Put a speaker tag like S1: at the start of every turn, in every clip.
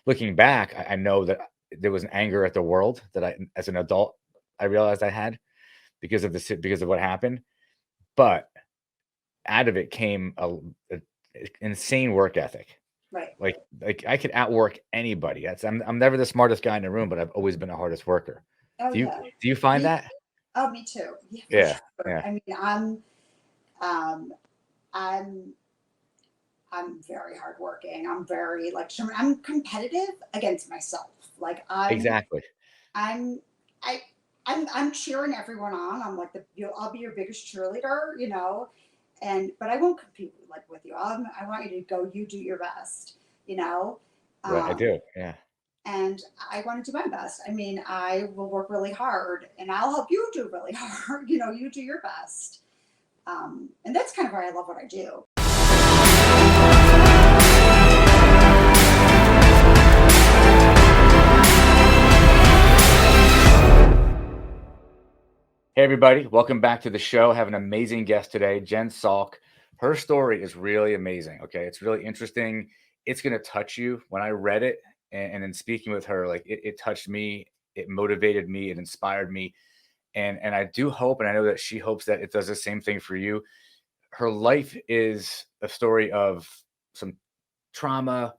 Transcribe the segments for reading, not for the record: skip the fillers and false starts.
S1: looking back, I know that there was an anger at the world that as an adult, I realized I had because of what happened. But out of it came a insane work ethic.
S2: Right.
S1: Like I could outwork anybody. I'm never the smartest guy in the room, but I've always been the hardest worker.
S2: Oh
S1: Do you
S2: yeah.
S1: do you find
S2: Me.
S1: that?
S2: Oh, me too. Yeah, for
S1: Yeah,
S2: sure.
S1: yeah,
S2: I mean, um, I'm, I'm very hardworking. I'm very I'm competitive against myself. Like
S1: exactly.
S2: I'm, I, I'm cheering everyone on. I'm like I'll be your biggest cheerleader, but I won't compete with you. I want you to go. You do your best, you know.
S1: Right, I
S2: Um,
S1: do. Yeah.
S2: and I want to do my best. I mean, I will work really hard, and I'll help you do really hard. You do your best, and that's kind of why I love what I do.
S1: Hey, everybody. Welcome back to the show. I have an amazing guest today, Jen Salk. Her story is really amazing. Okay. It's really interesting. It's going to touch you. When I read it and in speaking with her, like it touched me, it motivated me, it inspired me. And I do hope, and I know that she hopes that it does the same thing for you. Her life is a story of some trauma,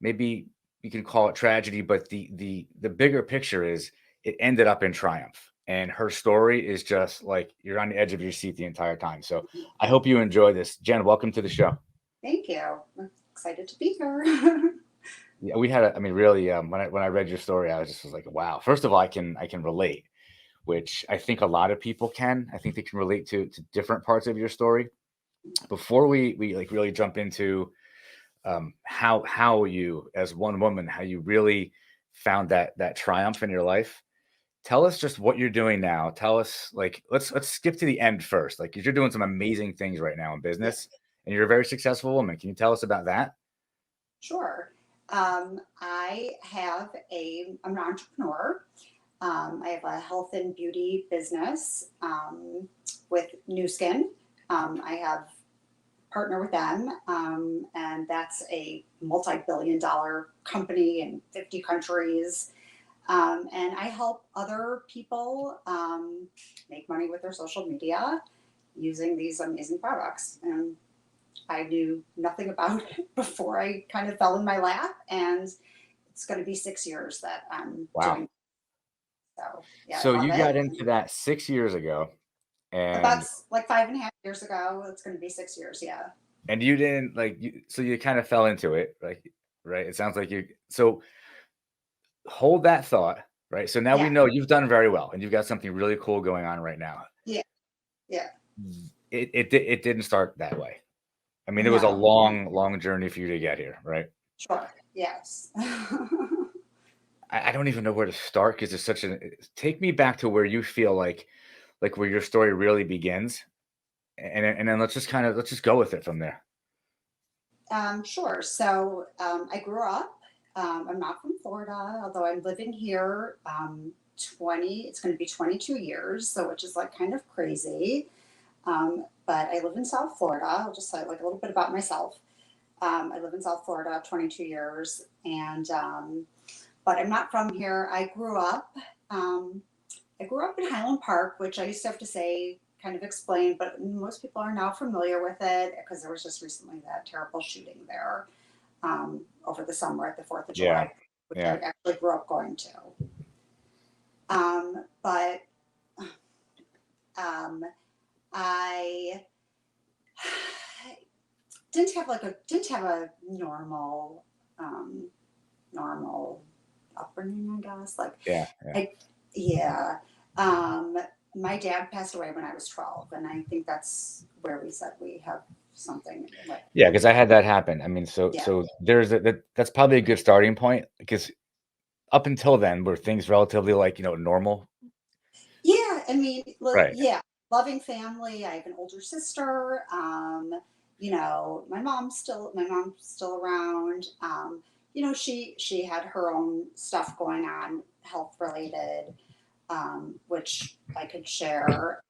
S1: maybe you can call it tragedy, but the bigger picture is it ended up in triumph. And her story is just like you're on the edge of your seat the entire time. So I hope you enjoy this. Jen, welcome to the show.
S2: Thank you. I'm excited to be here.
S1: Yeah, we had I mean, really, when I read your story, I was like, wow. First of all, I can relate, which I think a lot of people can. I think they can relate to different parts of your story. Before we like really jump into how you as one woman, how you really found that triumph in your life. Tell us just what you're doing now. Tell us, like, let's skip to the end first. Like, 'cause you're doing some amazing things right now in
S2: Yeah,
S1: business, and you're a very successful woman. Can you tell us about that?
S2: sure. I'm an entrepreneur. I have a health and beauty business with New Skin. I have partner with them, and that's a multi-billion-dollar company in 50 countries. And I help other people make money with their social media using these amazing products. And I knew nothing about it before I kind of fell in my lap, and it's going to be 6 years that I'm
S1: Wow.
S2: doing. So yeah, I
S1: So
S2: love
S1: you
S2: it.
S1: got into that 6 years ago,
S2: About
S1: and
S2: like 5.5 years ago, it's going to be 6 years. Yeah.
S1: you didn't like so you kind of fell into it, like, right? It sounds like you. So hold that thought, right? So now we
S2: Yeah.
S1: know you've done very well, and you've got something really cool going on right now.
S2: Yeah. Yeah.
S1: It didn't start that way. I mean, it was a
S2: No.
S1: long journey for you to get here, right?
S2: Sure. Yes.
S1: I don't even know where to start because it's such an take me back to where you feel like where your story really begins, and then let's just go with it from there.
S2: Sure. So I grew up. I'm not from Florida, although I'm living here 20, it's going to be 22 years, so which is like kind of crazy. But I live in South Florida. I'll just say like a little bit about myself. I live in South Florida 22 years, and but I'm not from here. Um, I grew up in Highland Park, which I used to have to say, kind of explain, but most people are now familiar with it because there was just recently that terrible shooting there over the summer at the 4th of
S1: Yeah,
S2: July, which I
S1: yeah.
S2: actually grew up going to. But um, I didn't have a um, normal upbringing, I guess.
S1: Yeah, yeah.
S2: I yeah. Um, my dad passed away when I was 12, and I think that's where we said we have something like
S1: Yeah, because I had that happen. I mean,
S2: yeah.
S1: there's that's probably a good starting point because up until then, were things relatively like, normal?
S2: Yeah, I mean,
S1: Right.
S2: yeah, loving family. I have an older sister. My mom's still around. She had her own stuff going on, health related, which I could share.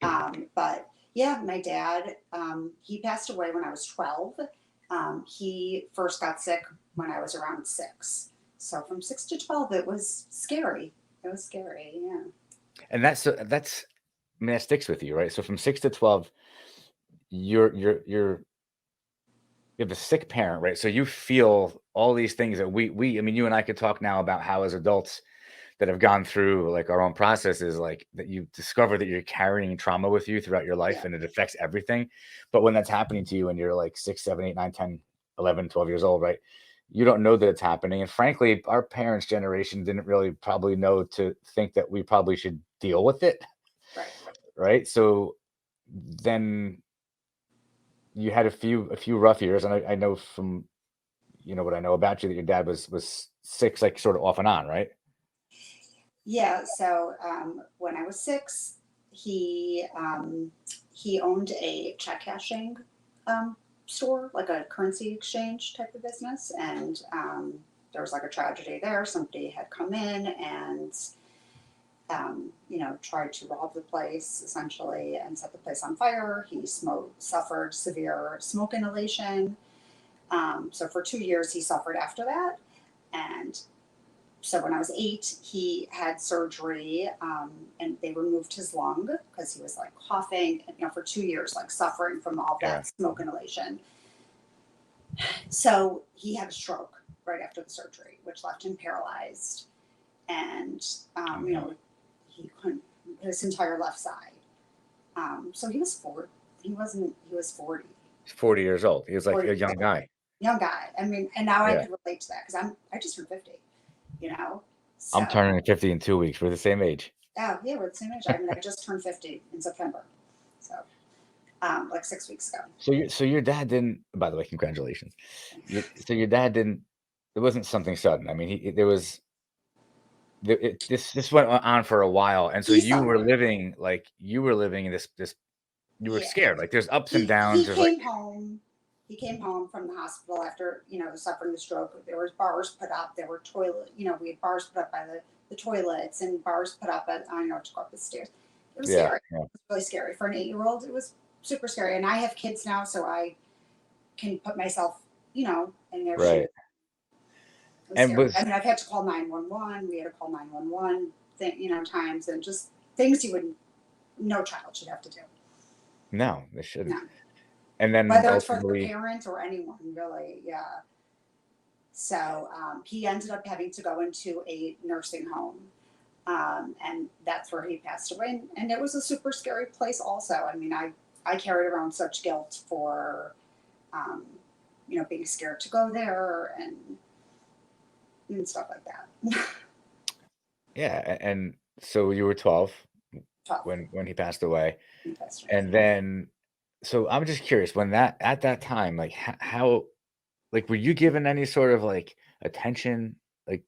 S2: But yeah, my dad, he passed away when I was 12. He first got sick when I was around 6. So from 6 to 12, it was scary. It was scary. Yeah.
S1: And that's I mean, that sticks with you, right? So from 6 to 12, you're you have a sick parent, right? So you feel all these things that we I mean, you and I could talk now about how as adults that have gone through like our own processes, like that you discover that you're carrying trauma with you throughout your life
S2: Yeah.
S1: and it affects everything. But when that's happening to you and you're like 6, 7, 8, 9, 10, 11, 12 years old, right? You don't know that it's happening. And frankly, our parents' generation didn't really probably know to think that we probably should deal with it,
S2: Right.
S1: right? So then you had a few rough years, and I know from what I know about you that your dad was sick, like sort of off and on, right?
S2: Yeah. So when I was 6, he owned a check cashing store, like a currency exchange type of business, and there was like a tragedy there. Somebody had come in and tried to rob the place essentially and set the place on fire. He suffered severe smoke inhalation. So for 2 years, he suffered after that. And so when I was 8, he had surgery, and they removed his lung because he was like coughing, for 2 years, like suffering from all
S1: Yeah.
S2: that smoke inhalation. So he had a stroke right after the surgery, which left him paralyzed. And,
S1: Oh no.
S2: he couldn't, his entire left side. So he was 40. He was 40,
S1: He's 40 years old. He was like
S2: 40
S1: a
S2: years
S1: young
S2: old,
S1: guy.
S2: young guy. I mean, and now I
S1: Yeah.
S2: could relate to that because I just turned 50, you know?
S1: I'm
S2: So,
S1: turning 50 in 2 weeks. We're the same age.
S2: oh, yeah, we're the same age. I mean, I just turned 50 in September. So, like 6 weeks ago.
S1: So your dad didn't. By the way, congratulations. So your dad didn't. It wasn't something sudden. I mean, there was. This went on for a while, and so
S2: He
S1: you were
S2: suffered.
S1: living like you were living in this. You were
S2: Yeah.
S1: scared. Like there's ups and
S2: He
S1: downs. There's like
S2: came home. He came home from the hospital after, suffering the stroke. There was bars put up. There were we had bars put up by the toilets and bars put up to go up the stairs. It was
S1: yeah,
S2: scary.
S1: yeah,
S2: It was really scary. For an 8-year-old, it was super scary. And I have kids now, so I can put myself, in their shoes.
S1: right.
S2: It was
S1: And
S2: scary.
S1: was
S2: I mean, I've had to call 911. We had to call 911 times, and just things you would no child should have to do.
S1: no, they shouldn't.
S2: No.
S1: And then
S2: Whether it's for their
S1: ultimately,
S2: parent or anyone, really. Yeah. So he ended up having to go into a nursing home. And that's where he passed away. And it was a super scary place, also. I mean, I carried around such guilt for, um, being scared to go there and stuff like that.
S1: yeah. And so you were 12
S2: Tough.
S1: when he passed away,
S2: He passed away.
S1: and then so I'm just curious when that at that time, like how like were you given any sort of like attention? Like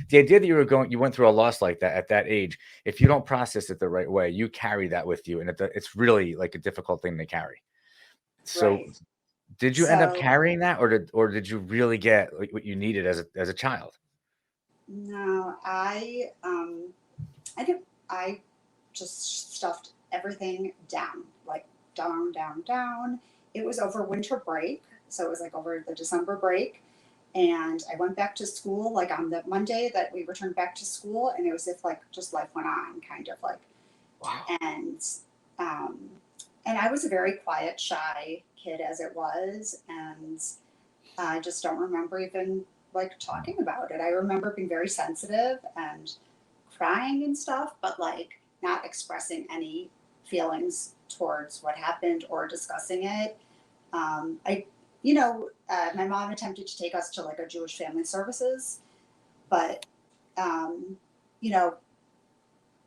S1: the idea that you went through a loss like that at that age, if you don't process it the right way, you carry that with you, and it's really like a difficult thing to carry. So
S2: Right.
S1: did you end up
S2: So,
S1: carrying that, or did you really get like what you needed as a child?
S2: no, I did. I just stuffed everything down, like down, down, down. It was over winter break, so it was like over the December break, and I went back to school like on the Monday that we returned back to school, and it was as if like just life went on, kind of like,
S1: Wow.
S2: and um, and I was a very quiet, shy kid as it was, and I just don't remember even like talking about it. I remember being very sensitive and crying and stuff, but like not expressing any feelings towards what happened or discussing it. My mom attempted to take us to like a Jewish family services, but um, you know,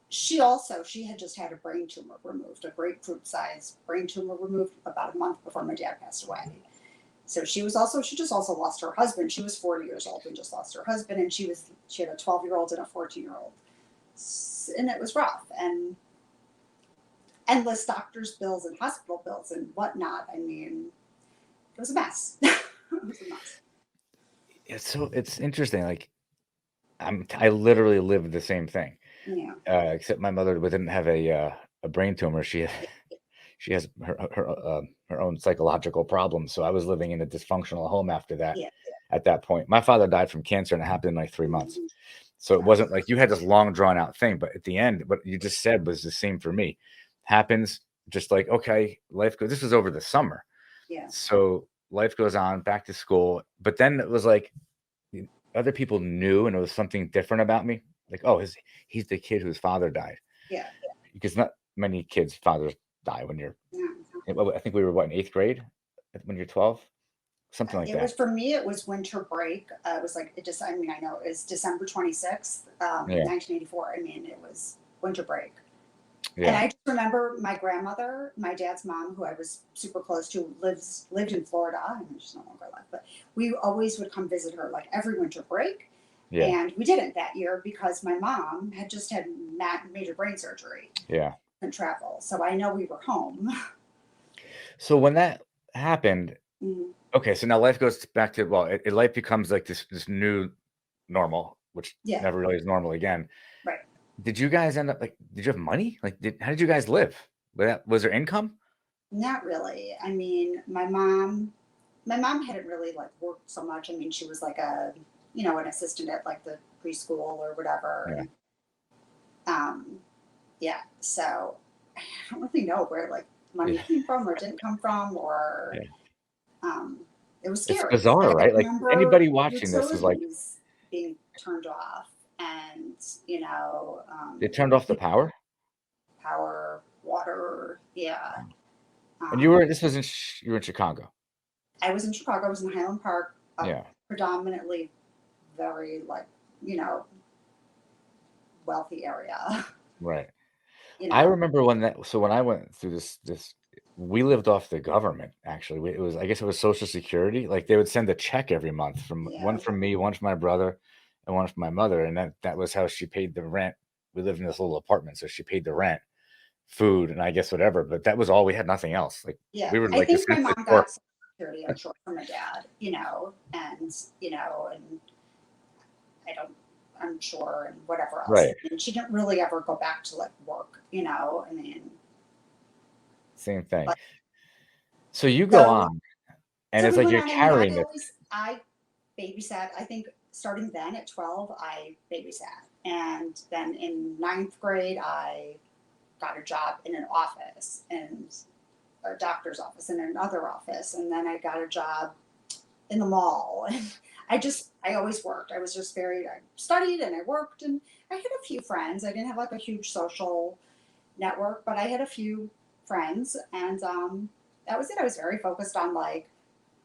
S2: she had just had a brain tumor removed, a grapefruit sized brain tumor removed about a month before my dad passed away. So she just also lost her husband. She was 40 years old and just lost her husband, and she had a 12-year-old and a 14-year-old, and it was rough, and endless doctor's bills and hospital bills and whatnot. I mean, it was a mess. It was a mess.
S1: It's interesting. Like I literally lived the same thing,
S2: Yeah.
S1: except my mother didn't have a brain tumor. She has her own psychological problems. So I was living in a dysfunctional home after that.
S2: Yeah.
S1: at that point. My father died from cancer, and it happened in like 3 months.
S2: Mhm.
S1: So it
S2: Yeah.
S1: wasn't like you had this long drawn out thing, but at the end, what you just said was the same for me. Happens just like, okay, life goes. This was over the summer.
S2: Yeah.
S1: So life goes on, back to school. But then it was like other people knew, and it was something different about me. Like, oh, he's the kid whose father died.
S2: Yeah.
S1: Because not many kids' fathers die when you're,
S2: Yeah.
S1: I think we were what, in eighth grade when you're 12, something like
S2: It was
S1: that.
S2: for me. It was winter break. It was like it just. I mean, I know it was December 26th,
S1: Yeah,
S2: 1984. I mean, it was winter break, and
S1: yeah.
S2: I just remember my grandmother, my dad's mom, who I was super close to, lived in Florida. I mean, she's no longer alive, but we always would come visit her like every winter break,
S1: Yeah,
S2: and we didn't that year because my mom had just had major brain surgery
S1: yeah.
S2: and travel. So I know we were home.
S1: So when that happened,
S2: Mhm.
S1: okay, so now life goes back to, well, life becomes like this new normal, which
S2: Yeah,
S1: never really is normal again.
S2: right.
S1: Did you guys end up like? Did you have money? Like, how did you guys live? Was there income?
S2: Not really. I mean, my mom hadn't really like worked so much. I mean, she was like an assistant at like the preschool or whatever.
S1: Yeah,
S2: And yeah, so I don't really know where like money
S1: yeah,
S2: came from or didn't come from, or
S1: yeah.
S2: um, it was
S1: It's
S2: scary.
S1: bizarre,
S2: Like I
S1: right? Like
S2: remember
S1: anybody watching this is like,
S2: utilities being turned off, and
S1: they turned off the power.
S2: power, water, yeah.
S1: And
S2: Um,
S1: this was you were in Chicago.
S2: I was in Chicago. I was in Highland Park, a
S1: Yeah,
S2: predominantly very like you know wealthy area.
S1: right.
S2: you
S1: I
S2: know,
S1: remember when I went through this, we lived off the government, actually. It was, I guess it was Social Security. Like they would send a check every month one
S2: yeah,
S1: from me, one from my brother, and one from my mother, and that was how she paid the rent. We lived in this little apartment, so she paid the rent, food, and I guess whatever. But that was all we had, nothing else. Like
S2: yeah.
S1: we were
S2: I
S1: like
S2: think my
S1: essentially
S2: mom
S1: poor.
S2: got Social Security. I'm sure from my dad. And I don't. I'm sure, and whatever else.
S1: Right.
S2: And she didn't really ever go back to like work. I mean,
S1: Same thing.
S2: but
S1: So you go
S2: so
S1: on, and
S2: so
S1: it's
S2: we
S1: like
S2: went
S1: you're
S2: on. I mean,
S1: carrying this.
S2: I babysat. I think starting then at 12, I babysat, and then in ninth grade, I got a job in an office and a doctor's office and another office, and then I got a job in the mall. I always worked. I was just I studied and I worked, and I had a few friends. I didn't have like a huge social network, but I had a few friends, and that was it. I was very focused on like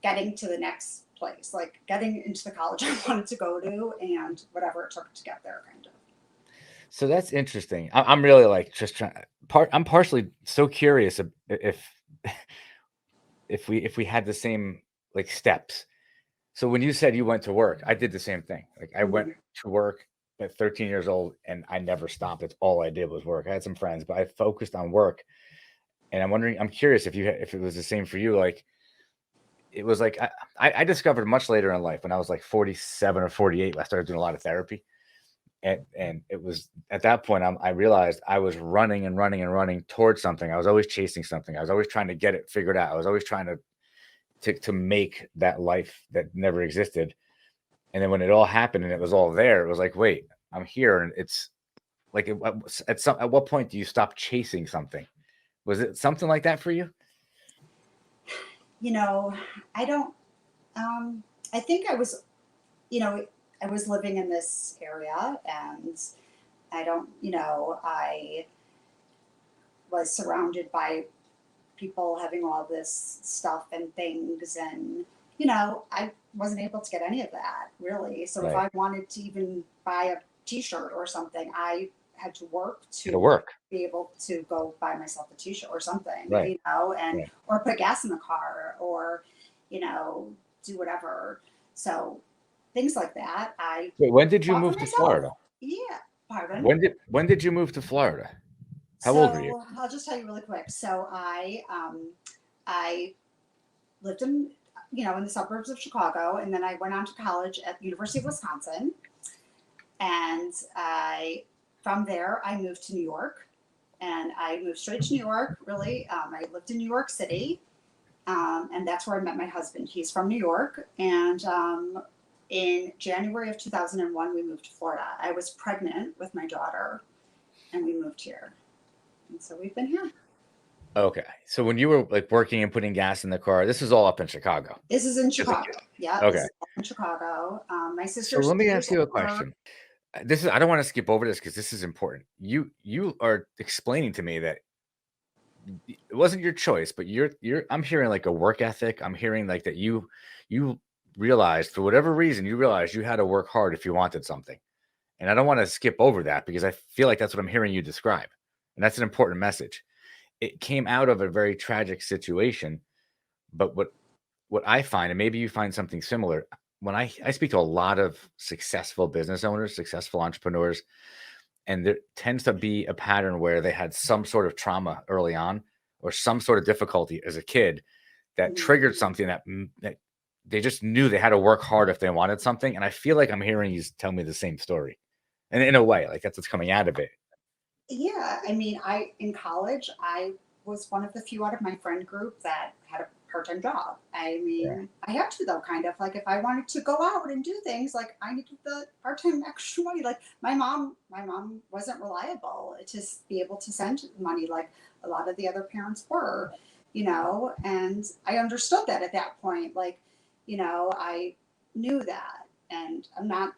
S2: getting to the next place, like getting into the college I wanted to go to, and whatever it took to get there, kind of.
S1: So that's interesting. I'm really like just trying. I'm partially so curious if we had the same like steps. So when you said you went to work, I did the same thing. Like I went
S2: Mhm.
S1: to work at 13 years old, and I never stopped. It's all I did was work. I had some friends, but I focused on work. And I'm curious if it was the same for you. Like it was like I discovered much later in life when I was like 47 or 48. I started doing a lot of therapy, and it was at that point I realized I was running and running and running towards something. I was always chasing something. I was always trying to get it figured out. I was always trying to make that life that never existed. And then when it all happened and it was all there, it was like, wait, I'm here, and it's like at what point do you stop chasing something? Was it something like that for you?
S2: You know, I don't. I think you know, I was living in this area, and I was surrounded by people having all this stuff and things, and I wasn't able to get any of that really. So if
S1: Right.
S2: I wanted to even buy a T-shirt or something, I had to work
S1: It'll
S2: to
S1: work.
S2: be able to go buy myself a T-shirt or something,
S1: Right.
S2: and
S1: Right.
S2: or put gas in the car, or you know, do whatever. So things like that, I
S1: Wait, when did you
S2: bought for
S1: move to
S2: myself.
S1: Florida?
S2: Yeah, pardon.
S1: When did you move to Florida? How old were you?
S2: So I'll just tell you really quick. So I lived in the suburbs of Chicago, and then I went on to college at the University of Wisconsin, and I from there I moved to New York, and I moved straight to New York. Really, I lived in New York City, and that's where I met my husband. He's from New York, and In January of 2001, we moved to Florida. I was pregnant with my daughter, and we moved here. And so we've been here.
S1: Okay. So when you were like working and putting gas in the car, this is all up in Chicago
S2: This is in
S1: as a kid.
S2: Chicago. Yeah, this
S1: Okay.
S2: is in Chicago. My
S1: So
S2: sister's
S1: let me
S2: 2 years
S1: ask you a
S2: older.
S1: question. This is I don't want to skip over this because this is important. You are explaining to me that it wasn't your choice, but you're I'm hearing like a work ethic. I'm hearing like that you realized for whatever reason you realized you had to work hard if you wanted something. And I don't want to skip over that because I feel like that's what I'm hearing you describe. And that's an important message. It came out of a very tragic situation, but what I find, and maybe you find something similar, when I speak to a lot of successful business owners, successful entrepreneurs, and there tends to be a pattern where they had some sort of trauma early on or some sort of difficulty as a kid that
S2: Mhm.
S1: triggered something that they just knew they had to work hard if they wanted something. And I feel like I'm hearing you tell me the same story. And in a way, like that's what's coming out of it.
S2: Yeah, I mean, I in college, I was one of the few out of my friend group that had a part-time job. I
S1: Yeah.
S2: mean, I had to though, kind of like if I wanted to go out and do things, like I needed the part-time extra money. Like my mom wasn't reliable to be able to send money like a lot of the other parents were, and I understood that at that point. Like, I knew that, and I'm not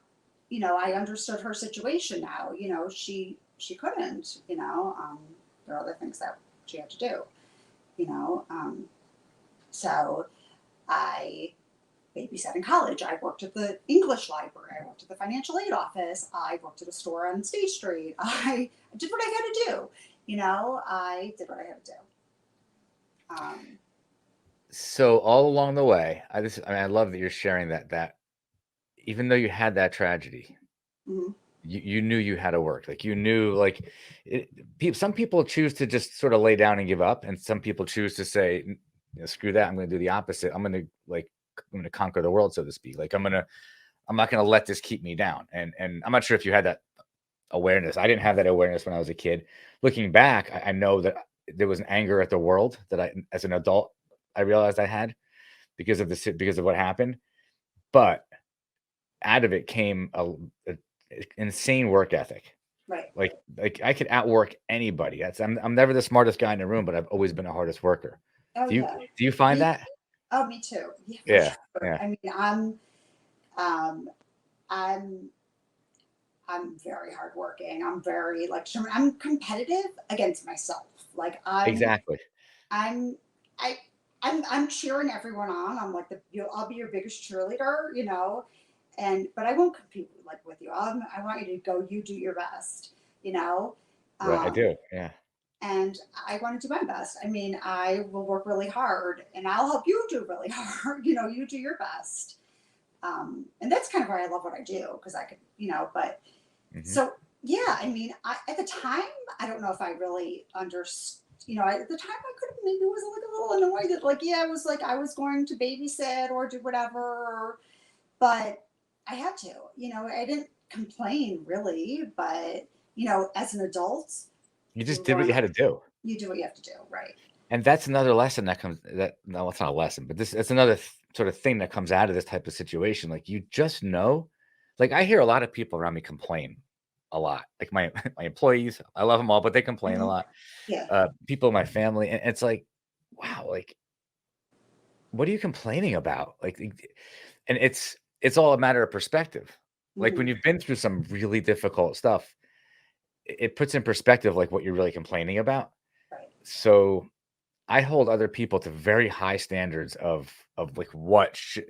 S2: I understood her situation now. She couldn't. There are other things that she had to do. You know, so I babysat in college. I worked at the English library. I worked at the financial aid office. I worked at a store on State Street. I did what I had to do. I did what I had to do. Um,
S1: So all along the way, I love that you're sharing that even though you had that tragedy,
S2: mhm.
S1: you knew you had to work. Like you knew like some people choose to just sort of lay down and give up, and some people choose to say, screw that, I'm gonna do the opposite. I'm gonna conquer the world, so to speak. Like I'm not gonna let this keep me down. And I'm not sure if you had that awareness. I didn't have that awareness when I was a kid. Looking back, I know that there was an anger at the world that as an adult, I realized I had because of what happened. But out of it came a insane work ethic.
S2: Right.
S1: Like I could outwork anybody. I'm never the smartest guy in the room, but I've always been the hardest worker.
S2: Oh
S1: Do you
S2: yeah.
S1: do you find
S2: Me.
S1: that?
S2: Oh, me too. Yeah, for
S1: Yeah,
S2: sure.
S1: yeah,
S2: I mean, um, I'm I'm very hardworking. I'm very like I'm competitive against myself. Like
S1: exactly.
S2: I'm I I'm cheering everyone on. I'm like I'll be your biggest cheerleader, and but I won't compete like with you. I want you to go. You do your best, you know.
S1: Right, I
S2: Um,
S1: do. Yeah.
S2: and I want to do my best. I mean, I will work really hard, and I'll help you do really hard. You do your best, and that's kind of why I love what I do because I could, but
S1: Hmm.
S2: so yeah, I mean, at the time, I don't know if I really understood. At the time, I could have maybe was like a little annoyed that, like, yeah, I was like I was going to babysit or do whatever, but I had to. I didn't complain really, but as an adult,
S1: You
S2: you're
S1: just did what
S2: going,
S1: you had to do.
S2: you do what you have to do, right?
S1: And that's another lesson that comes that no, it's not a lesson, but it's another sort of thing that comes out of this type of situation. Like you just know, like I hear a lot of people around me complain a lot. Like my my employees, I love them all, but they complain a
S2: Hmm.
S1: lot.
S2: Yeah.
S1: People in my family, and it's like, wow, like what are you complaining about? And it's all a matter of perspective. Like when
S2: Hmm.
S1: you've been through some really difficult stuff, it puts in perspective like what you're really complaining about.
S2: Right.
S1: So I hold other people to very high standards of like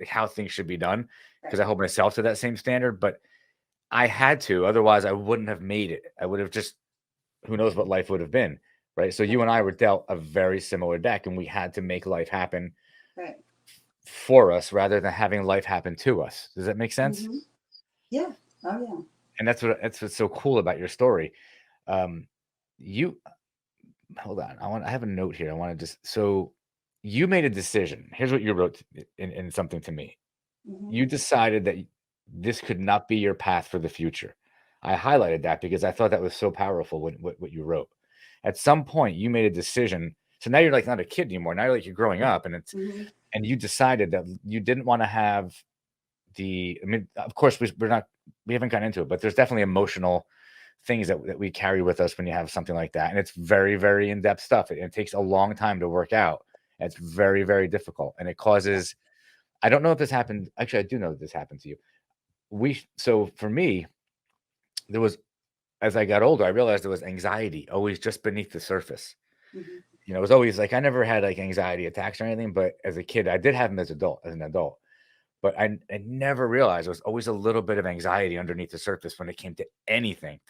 S1: how things should be done because
S2: Right.
S1: I hold myself to that same standard. But I had to, otherwise I wouldn't have made it. I would have just who knows what life would have been, right? So you
S2: Right.
S1: and I were dealt a very similar deck, and we had to make life happen
S2: Right.
S1: for us rather than having life happen to us. Does that make sense?
S2: Hmm. Yeah. Oh yeah.
S1: And that's what's so cool about your story. Um, you hold on. I have a note here. I want to just so you made a decision. Here's what you wrote in something to me.
S2: Hmm.
S1: You decided that this could not be your path for the future. I highlighted that because I thought that was so powerful when what you wrote. At some point, you made a decision. So now you're like not a kid anymore. Now you're like you're growing up,
S2: Hmm.
S1: and you decided that you didn't want to have I mean, of course, we haven't gotten into it, but there's definitely emotional things that we carry with us when you have something like that. And it's very, very in-depth stuff. It takes a long time to work out. And it's very, very difficult. And it causes, I don't know if this happened. Actually, I do know that this happened to you. So for me, there was, as I got older, I realized there was anxiety always just beneath the surface.
S2: Mhm.
S1: It was always like, I never had like anxiety attacks or anything, but as a kid, I did have them as an adult. But I never realized there was always a little bit of anxiety underneath the surface when it came to anything.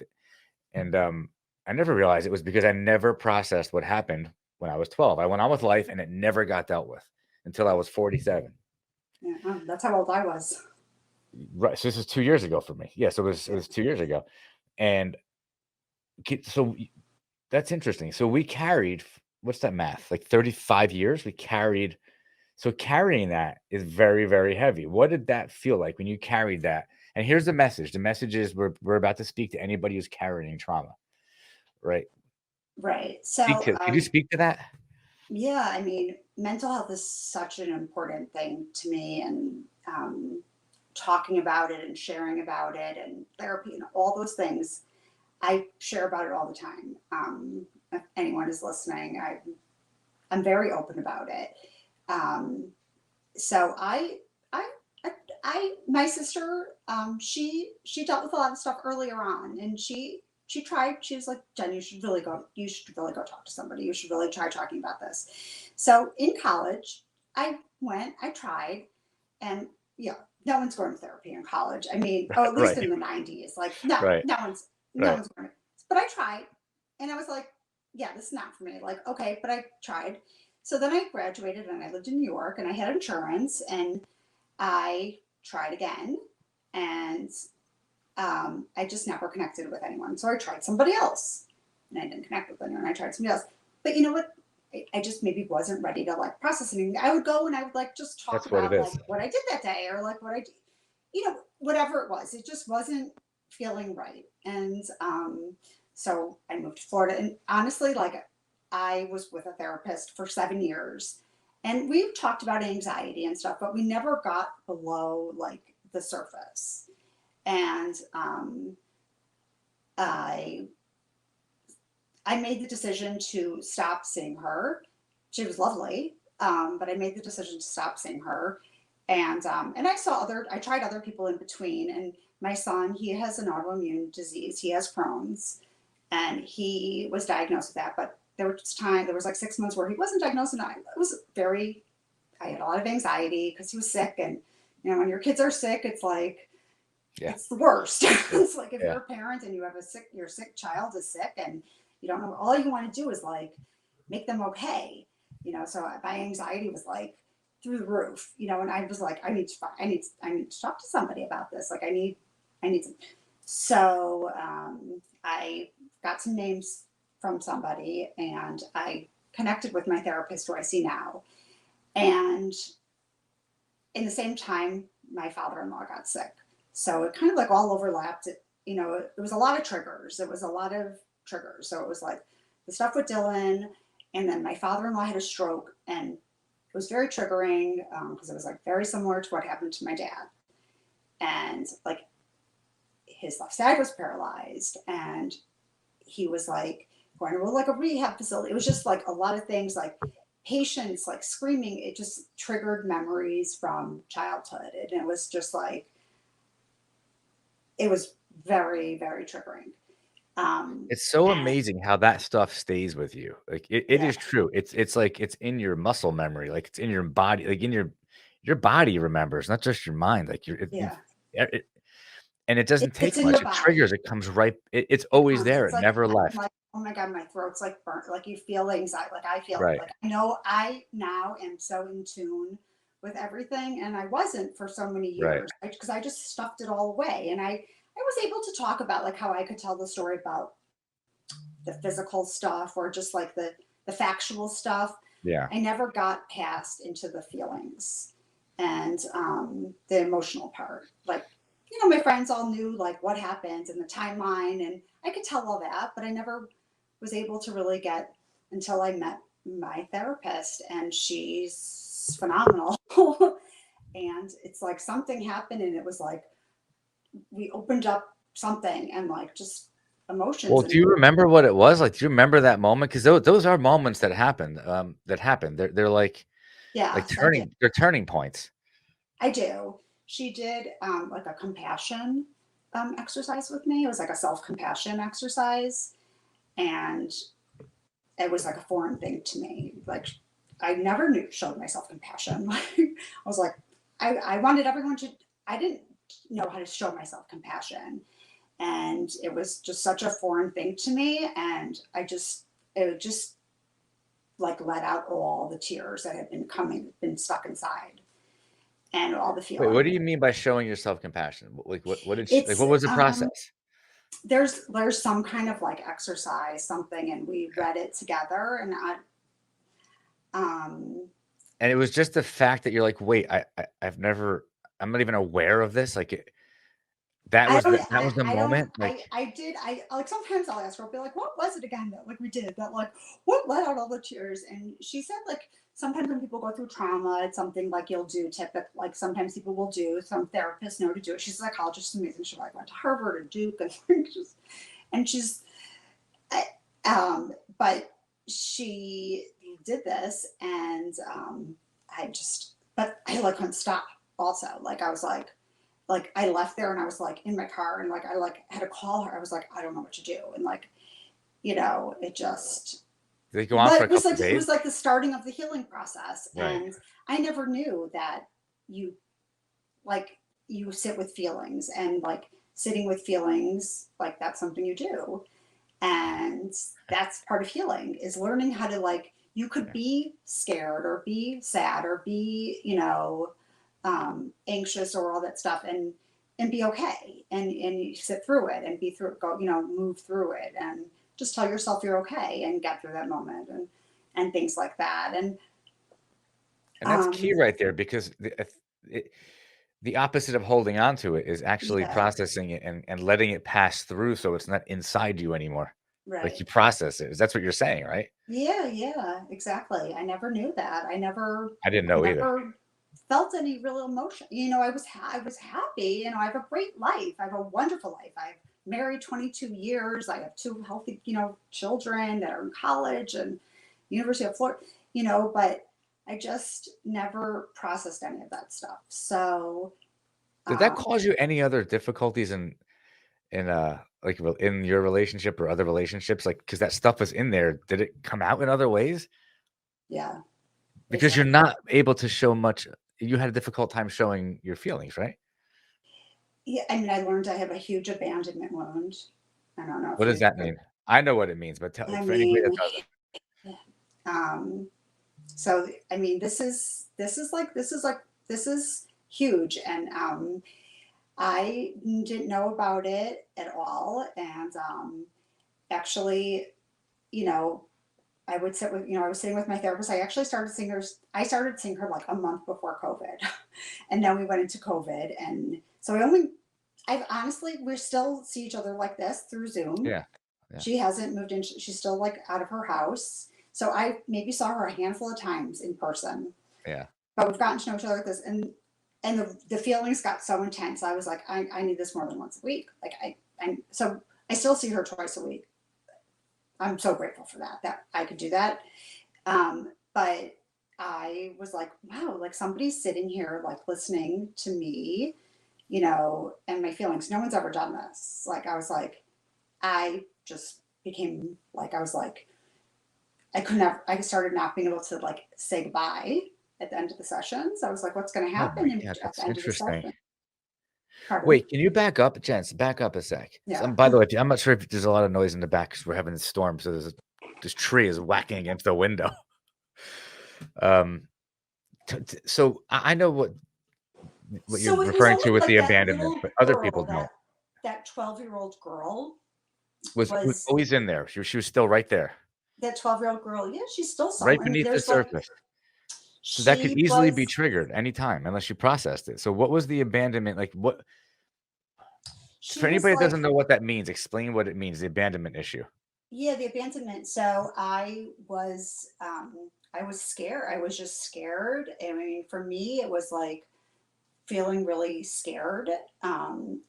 S1: And I never realized it was because I never processed what happened when I was 12. I went on with life and it never got dealt with until I was 47.
S2: Yeah, that's how old I was.
S1: Right. So this is 2 years ago for me. Yeah. So it was 2 years ago. And so that's interesting. So we carried, what's that math? Like 35 years we carried. So carrying that is very, very heavy. What did that feel like when you carried that? And here's the message. The message is we're about to speak to anybody who's carrying trauma, right?
S2: Right.
S1: Could you speak to that?
S2: Yeah, I mean, mental health is such an important thing to me, and talking about it and sharing about it and therapy and all those things. I share about it all the time. If anyone is listening, I'm very open about it. Um, so I, I, my sister, she dealt with a lot of stuff earlier on, and she tried. She was like, Jen, you should really go. You should really go talk to somebody. You should really try talking about this. So in college, I went. I tried, and yeah, no one's going to therapy in college. I mean, oh, at least
S1: Right.
S2: in the '90s, like no,
S1: Right.
S2: no
S1: Right.
S2: one's going to. But I tried, and I was like, yeah, this is not for me. Like, okay, but I tried. So then I graduated and I lived in New York and I had insurance and I tried again and I just never connected with anyone. So I tried somebody else and I didn't connect with anyone. I tried somebody else. But you know what? I just maybe wasn't ready to like process anything. I would go and I would like just talk
S1: That's what it
S2: about like
S1: is.
S2: what I did that day or like what I did, whatever it was. It just wasn't feeling right. And so I moved to Florida. And honestly, like I was with a therapist for 7 years and we've talked about anxiety and stuff, but we never got below like the surface. And I I made the decision to stop seeing her. She was lovely, but I made the decision to stop seeing her. And I tried other people in between. And my son, he has an autoimmune disease. He has Crohn's, and he was diagnosed with that. But there was like 6 months where he wasn't diagnosed, and I had a lot of anxiety because he was sick. And when your kids are sick, it's like
S1: Yeah.
S2: it's the worst.
S1: Yeah.
S2: It's like if
S1: Yeah.
S2: you're a parent and you have your sick child is sick and you don't know, all you want to do is like make them okay. So my anxiety was like through the roof, and I was like, I need to talk to somebody about this. Like I need some. So I got some names from somebody and I connected with my therapist who I see now. And in the same time, my father-in-law got sick. So it kind of like all overlapped. It was a lot of triggers. It was a lot of triggers. So it was like the stuff with Dylan, and then my father-in-law had a stroke, and it was very triggering because it was like very similar to what happened to my dad. And like his left side was paralyzed, and he was like going to like a rehab facility. It was just like a lot of things like patients like screaming. It just triggered memories from childhood. And it was just like, it was very, very triggering.
S1: It's so
S2: And
S1: amazing how that stuff stays with you. Like it
S2: yeah,
S1: is true. It's like it's in your muscle memory, like it's in your body, like in your body remembers, not just your mind. Like
S2: yeah.
S1: and it doesn't
S2: It's
S1: take
S2: in
S1: much.
S2: your
S1: It
S2: body.
S1: triggers. It comes right. It's always there.
S2: It's
S1: It
S2: like,
S1: never
S2: I'm
S1: left.
S2: like, oh my God, my throat's like burnt. Like you feel anxiety. Like I feel it.
S1: Right.
S2: Like I know I now am so in tune with everything. And I wasn't for so many
S1: Right.
S2: years because I just stuffed it all away. And I was able to talk about like how I could tell the story about the physical stuff or just like the factual stuff.
S1: Yeah.
S2: I never got past into the feelings and the emotional part. Like, my friends all knew like what happened and the timeline, and I could tell all that, but I never was able to really get until I met my therapist, and she's phenomenal. And it's like something happened, and it was like we opened up something, and like just emotions.
S1: Well, do
S2: And
S1: you remember what it was? Like, do you remember that moment? Because those are moments that happened. They're like
S2: yes, I did.
S1: turning points.
S2: I do. She did like a compassion exercise with me. It was like a self compassion exercise, and it was like a foreign thing to me. Like I never knew showed myself compassion. I was like, I wanted everyone to. I didn't know how to show myself compassion, and it was just such a foreign thing to me. And it just like let out all the tears that had been stuck inside, and all the
S1: Wait, what do
S2: feelings.
S1: you mean by showing yourself compassion? What did she, like?
S2: It's
S1: What was the process?
S2: there's some kind of like exercise something, and we read it together, and um
S1: And it was just the fact that you're like, wait, I've never, I'm not even aware of this. Like,
S2: I don't
S1: that was the
S2: I don't
S1: moment. Like,
S2: I did I like sometimes I'll ask her, I'll be like, what was it again that like we did that, like what let out all the tears? And she said like sometimes when people go through trauma, it's something like you'll do typical, like sometimes people will do, some therapists know to do it. She's a psychologist, amazing. She like went to Harvard and Duke and just and she's but she did this, and but I like couldn't stop. Also, like I was like I left there, and I was like in my car, and like I like had to call her. I was like, I don't know what to do, and like it just.
S1: they go on
S2: But
S1: for a couple of
S2: it
S1: days.
S2: was like the starting of the healing process,
S1: Right.
S2: and I never knew that you like you sit with feelings, and like sitting with feelings like that's something you do, and that's part of healing is learning how to like you could
S1: Yeah.
S2: be scared or be sad or be anxious or all that stuff, and be okay, and you sit through it and be through it, go move through it, and just tell yourself you're okay and get through that moment, and things like that. And
S1: And that's key
S2: um
S1: right there because the opposite of holding on to it is actually
S2: yeah,
S1: processing it and letting it pass through so it's not inside you anymore. Like you
S2: right,
S1: process it. That's what you're saying, right?
S2: yeah, yeah, exactly. I never knew that.
S1: I didn't
S2: I
S1: know either.
S2: never felt any real emotion. I was happy. I have a great life. I have a wonderful life. I've married 22 years. I have two healthy, children that are in college and University of Florida, but I just never processed any of that stuff. So,
S1: Did that
S2: um,
S1: cause you any other difficulties in like in your relationship or other relationships? Like because that stuff was in there. Did it come out in other ways?
S2: yeah,
S1: Because you're
S2: exactly.
S1: not able to show much. You had a difficult time showing your feelings, right?
S2: Yeah, I mean, I learned I have a huge abandonment wound. I don't know
S1: What
S2: if
S1: does
S2: you,
S1: that mean? I know what it means, but tell
S2: I
S1: for anybody that
S2: mean,
S1: doesn't.
S2: um, so I mean, this is huge, and I didn't know about it at all, and actually, you know, I would sit with, I was sitting with my therapist. I actually started seeing her. I started seeing her like a month before COVID, and then we went into COVID, and so I've honestly, we still see each other like this through Zoom.
S1: Yeah, yeah,
S2: She hasn't moved in. She's still like out of her house. So I maybe saw her a handful of times in person,
S1: yeah.
S2: but we've gotten to know each other like this, and the feelings got so intense. I was like, I need this more than once a week. Like so I still see her twice a week. I'm so grateful for that I could do that. But I was like, wow, like somebody's sitting here like listening to me, and my feelings. No one's ever done this. Like I was like, I just became like I was like I couldn't have I started not being able to like say goodbye at the end of the sessions. I was like, what's gonna
S1: Oh my
S2: happen
S1: god,
S2: at
S1: that's
S2: the end of the
S1: interesting.
S2: session? Pardon?
S1: Wait, can you back up, gents? Back up a sec.
S2: Yeah.
S1: By the way, I'm not sure if there's a lot of noise in the back because we're having a storm, so this tree is whacking against the window. Um, so I know what you're
S2: So it was
S1: referring to
S2: only
S1: with
S2: like
S1: the
S2: that
S1: abandonment,
S2: little
S1: but other people
S2: girl,
S1: don't.
S2: that 12-year-old girl
S1: Was
S2: was
S1: always in there. She was still right there,
S2: that 12-year-old girl. Yeah, she's still
S1: right
S2: somewhere.
S1: beneath the
S2: There's like
S1: surface. So that could
S2: she
S1: easily be
S2: was
S1: triggered anytime unless you processed it. So what was the abandonment like? What
S2: she
S1: for
S2: was
S1: anybody that doesn't
S2: like
S1: know what that means? Explain what it means. The abandonment issue.
S2: yeah, the abandonment. So I was scared. I was just scared. I mean, for me, it was like feeling really scared,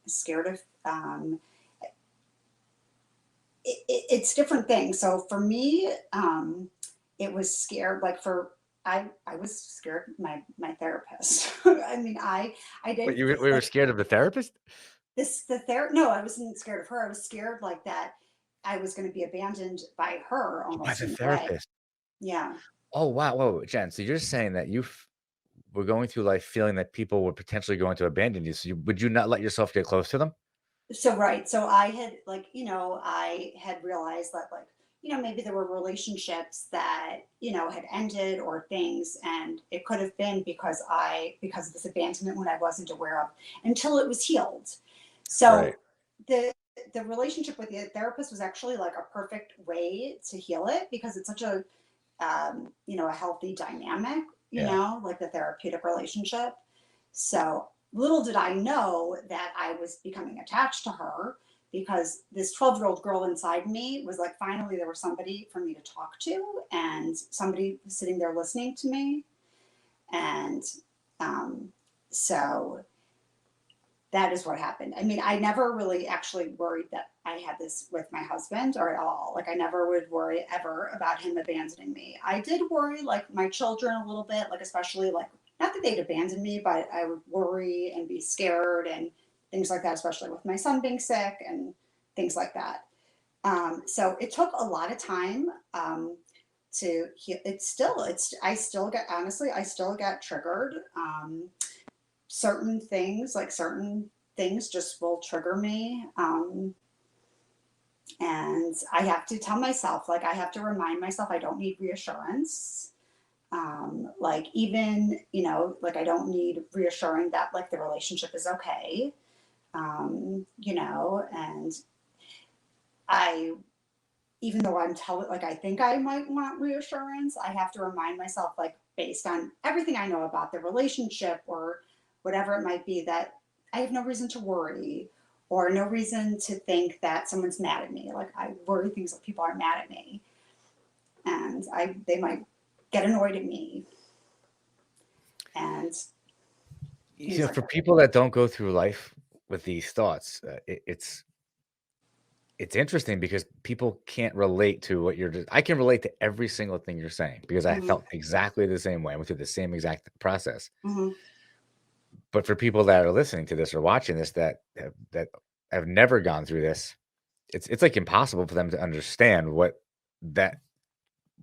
S2: scared of it's different things. So for me, it was scared. Like for I was scared of my therapist. I mean, I
S1: But
S2: didn't
S1: we were
S2: like
S1: scared of the therapist?
S2: the ther. No, I wasn't scared of her. I was scared like that I was going to be abandoned by her
S1: Oh, by
S2: almost
S1: the
S2: in a way.
S1: therapist.
S2: Yeah.
S1: Oh, wow. Whoa, Jen, so you're saying that were going through life feeling that people were potentially going to abandon you, so would you not let yourself get close to them?
S2: So right. So I had like, I had realized that like, maybe there were relationships that, had ended or things, and it could have been because of this abandonment when I wasn't aware of until it was healed.
S1: Right.
S2: So the the relationship with the therapist was actually like a perfect way to heal it because it's such a healthy dynamic,
S1: Yeah.
S2: like the therapeutic relationship. So little did I know that I was becoming attached to her because this 12-year-old girl inside me was like, finally, there was somebody for me to talk to, and somebody was sitting there listening to me. And um, so that is what happened. I mean, I never really actually worried that I had this with my husband or at all. Like, I never would worry ever about him abandoning me. I did worry, like, my children a little bit, like, especially, like, not that they'd abandon me, but I would worry and be scared and things like that, especially with my son being sick and things like that. So it took a lot of time to heal. I still get, honestly, I still get triggered. Certain things just will trigger me. And I have to tell myself, like, I have to remind myself I don't need reassurance. Like, even, like, I don't need reassuring that, like, the relationship is okay. And I, even though I'm telling, like, I think I might want reassurance, I have to remind myself, like, based on everything I know about the relationship or whatever it might be, that I have no reason to worry or no reason to think that someone's mad at me. Like, I worry things that people are mad at me and they might get annoyed at me and
S1: You
S2: things
S1: know,
S2: like
S1: for
S2: that.
S1: people that don't go through life with these thoughts, it's interesting because people can't relate to what you're just I can relate to every single thing you're saying because I
S2: Hmm.
S1: felt exactly the same way. I went through the same exact process.
S2: Hmm.
S1: But for people that are listening to this or watching this that have never gone through this, it's like impossible for them to understand that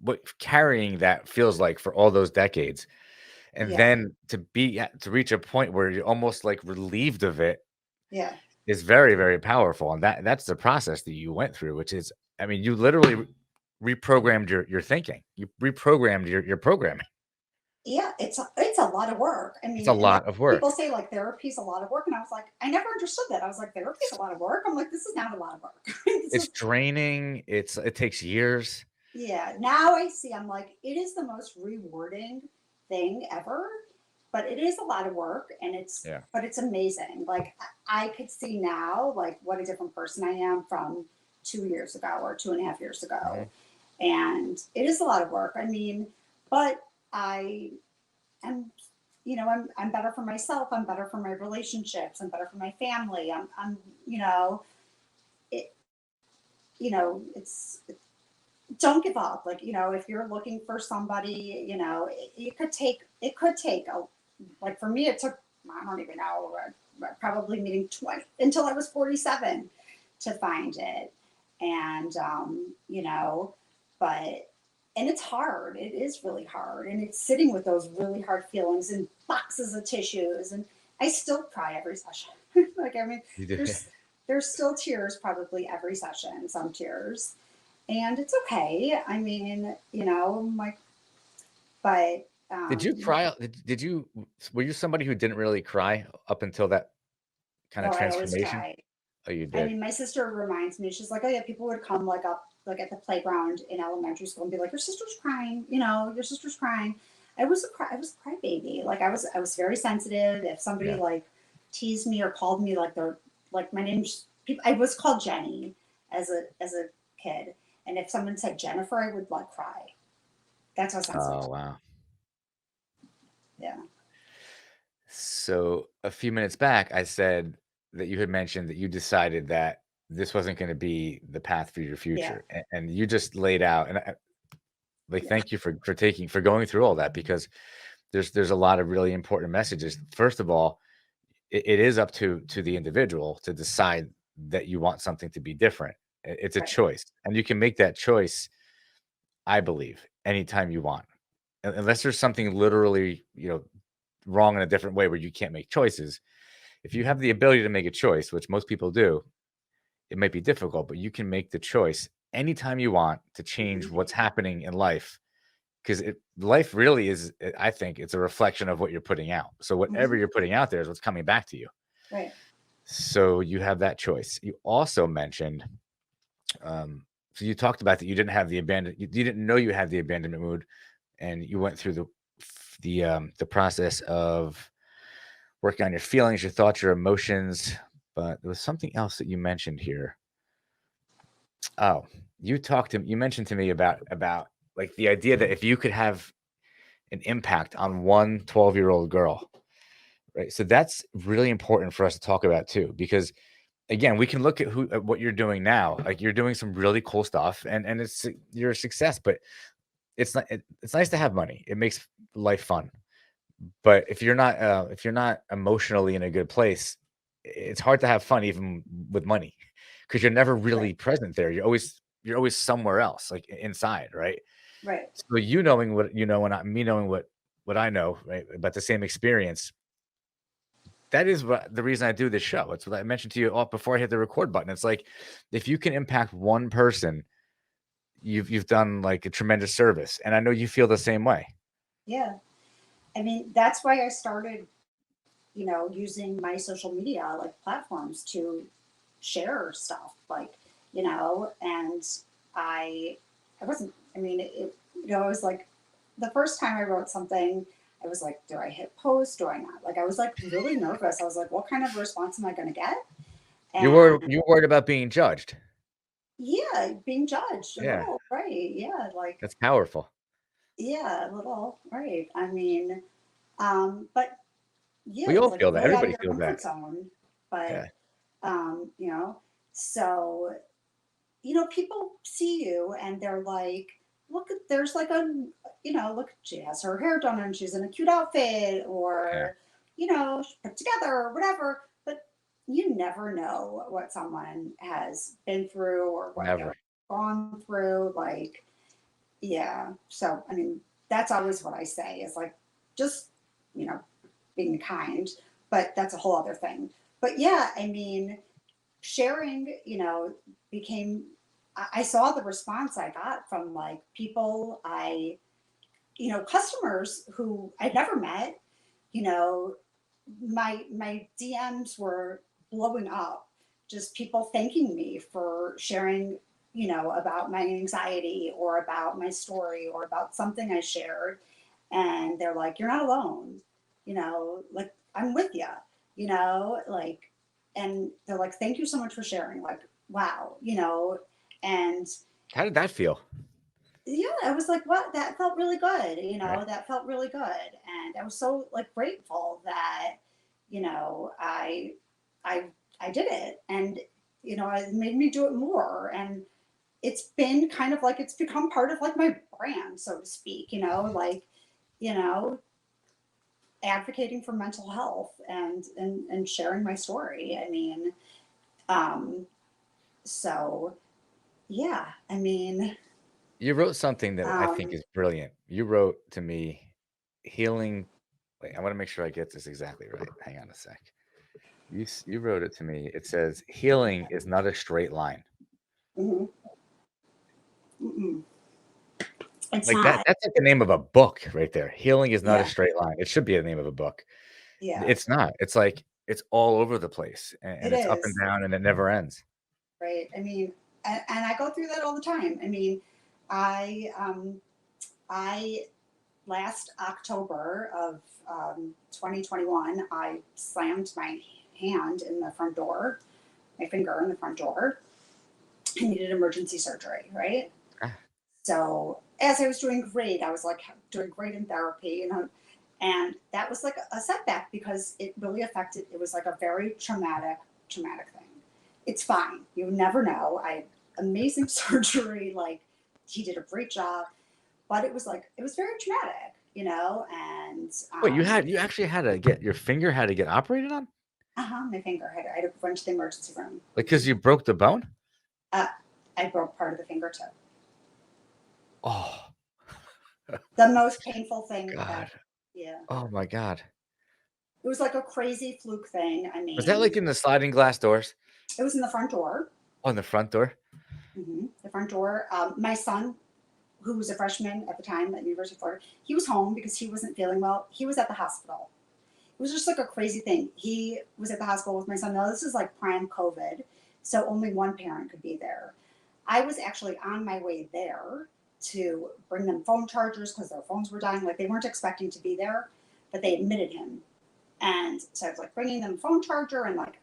S1: what carrying that feels like for all those decades. And
S2: Yeah.
S1: then to reach a point where you're almost like relieved of it
S2: Yeah.
S1: is very, very powerful. And that's the process that you went through, which is, I mean, you literally reprogrammed your thinking. You reprogrammed your programming.
S2: Yeah, it's a lot of work. I
S1: It's a
S2: mean, and
S1: lot of
S2: people
S1: work.
S2: say like therapy's a lot of work, and I was like, I never understood that. I was like, therapy's a lot of work. I'm like, this is not a lot of work. This
S1: It's
S2: is
S1: draining. It takes years.
S2: Yeah. Now I see. I'm like, it is the most rewarding thing ever, but it is a lot of work, and
S1: Yeah.
S2: it's amazing. Like I could see now, like what a different person I am from 2 years ago or 2.5 years ago,
S1: Mhm.
S2: and it is a lot of work. I mean, but I am, I'm better for myself. I'm better for my relationships. I'm better for my family. I'm, it, it's don't give up. Like, if you're looking for somebody, it could take like for me, it took, I don't even know, probably meeting 20 until I was 47 to find it. And, but, and it's hard. It is really hard. And it's sitting with those really hard feelings and boxes of tissues. And I still cry every session. Like, I mean,
S1: You do.
S2: there's, there's still tears probably every session, some tears, and it's okay. I mean, like, but
S1: Did you cry? Did you were you somebody who didn't really cry up until that kind of
S2: oh, I always
S1: transformation?
S2: cry.
S1: Oh, you
S2: I
S1: did.
S2: mean, my sister reminds me, she's like, oh yeah, people would come like up, like at the playground in elementary school and be like, your sister's crying, your sister's crying. I was a crybaby. Like I was very sensitive. If somebody
S1: Yeah.
S2: like teased me or called me like like my name's, people, I was called Jenny as a kid. And if someone said Jennifer, I would like cry. That's how sensitive.
S1: Oh, wow.
S2: Yeah.
S1: So a few minutes back, I said that you had mentioned that you decided that this wasn't going to be the path for your
S2: Yeah,
S1: future, and you just laid out. And like,
S2: yeah,
S1: thank you for going through all that, because there's a lot of really important messages. First of all, it is up to the individual to decide that you want something to be different. It's a
S2: right.
S1: choice, and you can make that choice, I believe, anytime you want, unless there's something literally, wrong in a different way where you can't make choices. If you have the ability to make a choice, which most people do, it might be difficult, but you can make the choice anytime you want to change
S2: Hmm.
S1: what's happening in life. Because life really is, I think it's a reflection of what you're putting out. So whatever
S2: Hmm.
S1: you're putting out there is what's coming back to you.
S2: Right.
S1: So you have that choice. You also mentioned, um, so you talked about that you didn't have the you didn't know you had the abandonment mood, and you went through the process of working on your feelings, your thoughts, your emotions. But there was something else that you mentioned here. Oh, you mentioned to me about like the idea that if you could have an impact on one 12-year-old girl, right? So that's really important for us to talk about too, because again, we can look at what you're doing now. Like, you're doing some really cool stuff, and you're a success, but it's nice to have money. It makes life fun. But if you're not emotionally in a good place, it's hard to have fun even with money, because you're never
S2: Right.
S1: really present there. You're always somewhere else, like inside, right?
S2: Right.
S1: So you knowing what you know, and me knowing what I know, right, about the same experience, that is what the reason I do this show. It's what I mentioned to you all before I hit the record button. It's like, if you can impact one person, you've done like a tremendous service, and I know you feel the same way.
S2: Yeah. I mean, that's why I started, using my social media like platforms to share stuff, like, and I, I wasn't, I mean, I was like, the first time I wrote something, I was like, do I hit post? Do I not? Like, I was like really nervous. I was like, what kind of response am I going to get? And
S1: You're worried about being judged.
S2: yeah, being judged a
S1: Yeah,
S2: little, right? Yeah, like,
S1: that's powerful.
S2: yeah, a little, right? I mean, but yeah,
S1: We
S2: it's
S1: all
S2: like
S1: feel that.
S2: really out of
S1: Everybody
S2: your
S1: feels that.
S2: comfort zone. But
S1: Yeah.
S2: um, you know, so people see you and they're like, look at there's like look, she has her hair done and she's in a cute outfit,
S1: Yeah.
S2: or she's put together or whatever. But you never know what someone has been through or what
S1: Never.
S2: they're gone through. Like, yeah. So I mean, that's always what I say is like, just you know, being kind, but that's a whole other thing. But yeah, I mean, sharing, became, I saw the response I got from like people customers who I'd never met, you know, my DMs were blowing up, just people thanking me for sharing, about my anxiety or about my story or about something I shared. And they're like, you're not alone, like I'm with you, like, and they're like, thank you so much for sharing. Like, wow, and
S1: How did that feel?
S2: yeah, I was like, what? That felt really good.
S1: Yeah.
S2: That felt really good. And I was so like grateful that, I, I, I did it, and, it made me do it more. And it's been kind of like, it's become part of like my brand, so to speak, like, you know, advocating for mental health and sharing my story. I mean, um, so yeah, I mean,
S1: You wrote something that I think
S2: um,
S1: is brilliant. You wrote to me, healing. Wait, I want to make sure I get this exactly right. Hang on a sec. You wrote it to me. It says, healing is not a straight line.
S2: mhm, mm-mm. It's
S1: Like that.
S2: not.
S1: That's like the name of a book right there. Healing is not a
S2: Yeah,
S1: straight line. It should be the name of a book.
S2: yeah,
S1: It's not. It's like it's all over the place, and
S2: it
S1: it's up and
S2: is.
S1: down, and it never ends.
S2: Right. I mean, and I go through that all the time. I mean, I last October of 2021, I slammed my hand in the front door, my finger in the front door. I needed emergency surgery, right?
S1: Ah,
S2: So as I was doing great, I was like doing great in therapy, And that was like a setback because it really affected, it was like a very traumatic thing. It's fine. You never know. I had amazing surgery. Like, he did a great job, but it was like, it was very traumatic, and,
S1: Wait, you actually had to get your finger had to get operated on?
S2: my finger, I had to run to the emergency room.
S1: Like, because you broke the bone?
S2: Uh, I broke part of the finger too.
S1: Oh,
S2: The most painful thing
S1: God.
S2: ever. Yeah.
S1: Oh my God.
S2: It was like a crazy fluke thing. I
S1: Was that
S2: mean,
S1: like in the sliding glass doors?
S2: it was in the front door.
S1: On the front door?
S2: The front door. My son, who was a freshman at the time at University of Florida, he was home because he wasn't feeling well. He was at the hospital. It was just like a crazy thing. He was at the hospital with my son. Now, this is like prime COVID, so only one parent could be there. I was actually on my way there to bring them phone chargers because their phones were dying. Like, they weren't expecting to be there, but they admitted him. And so I was like bringing them a phone charger and like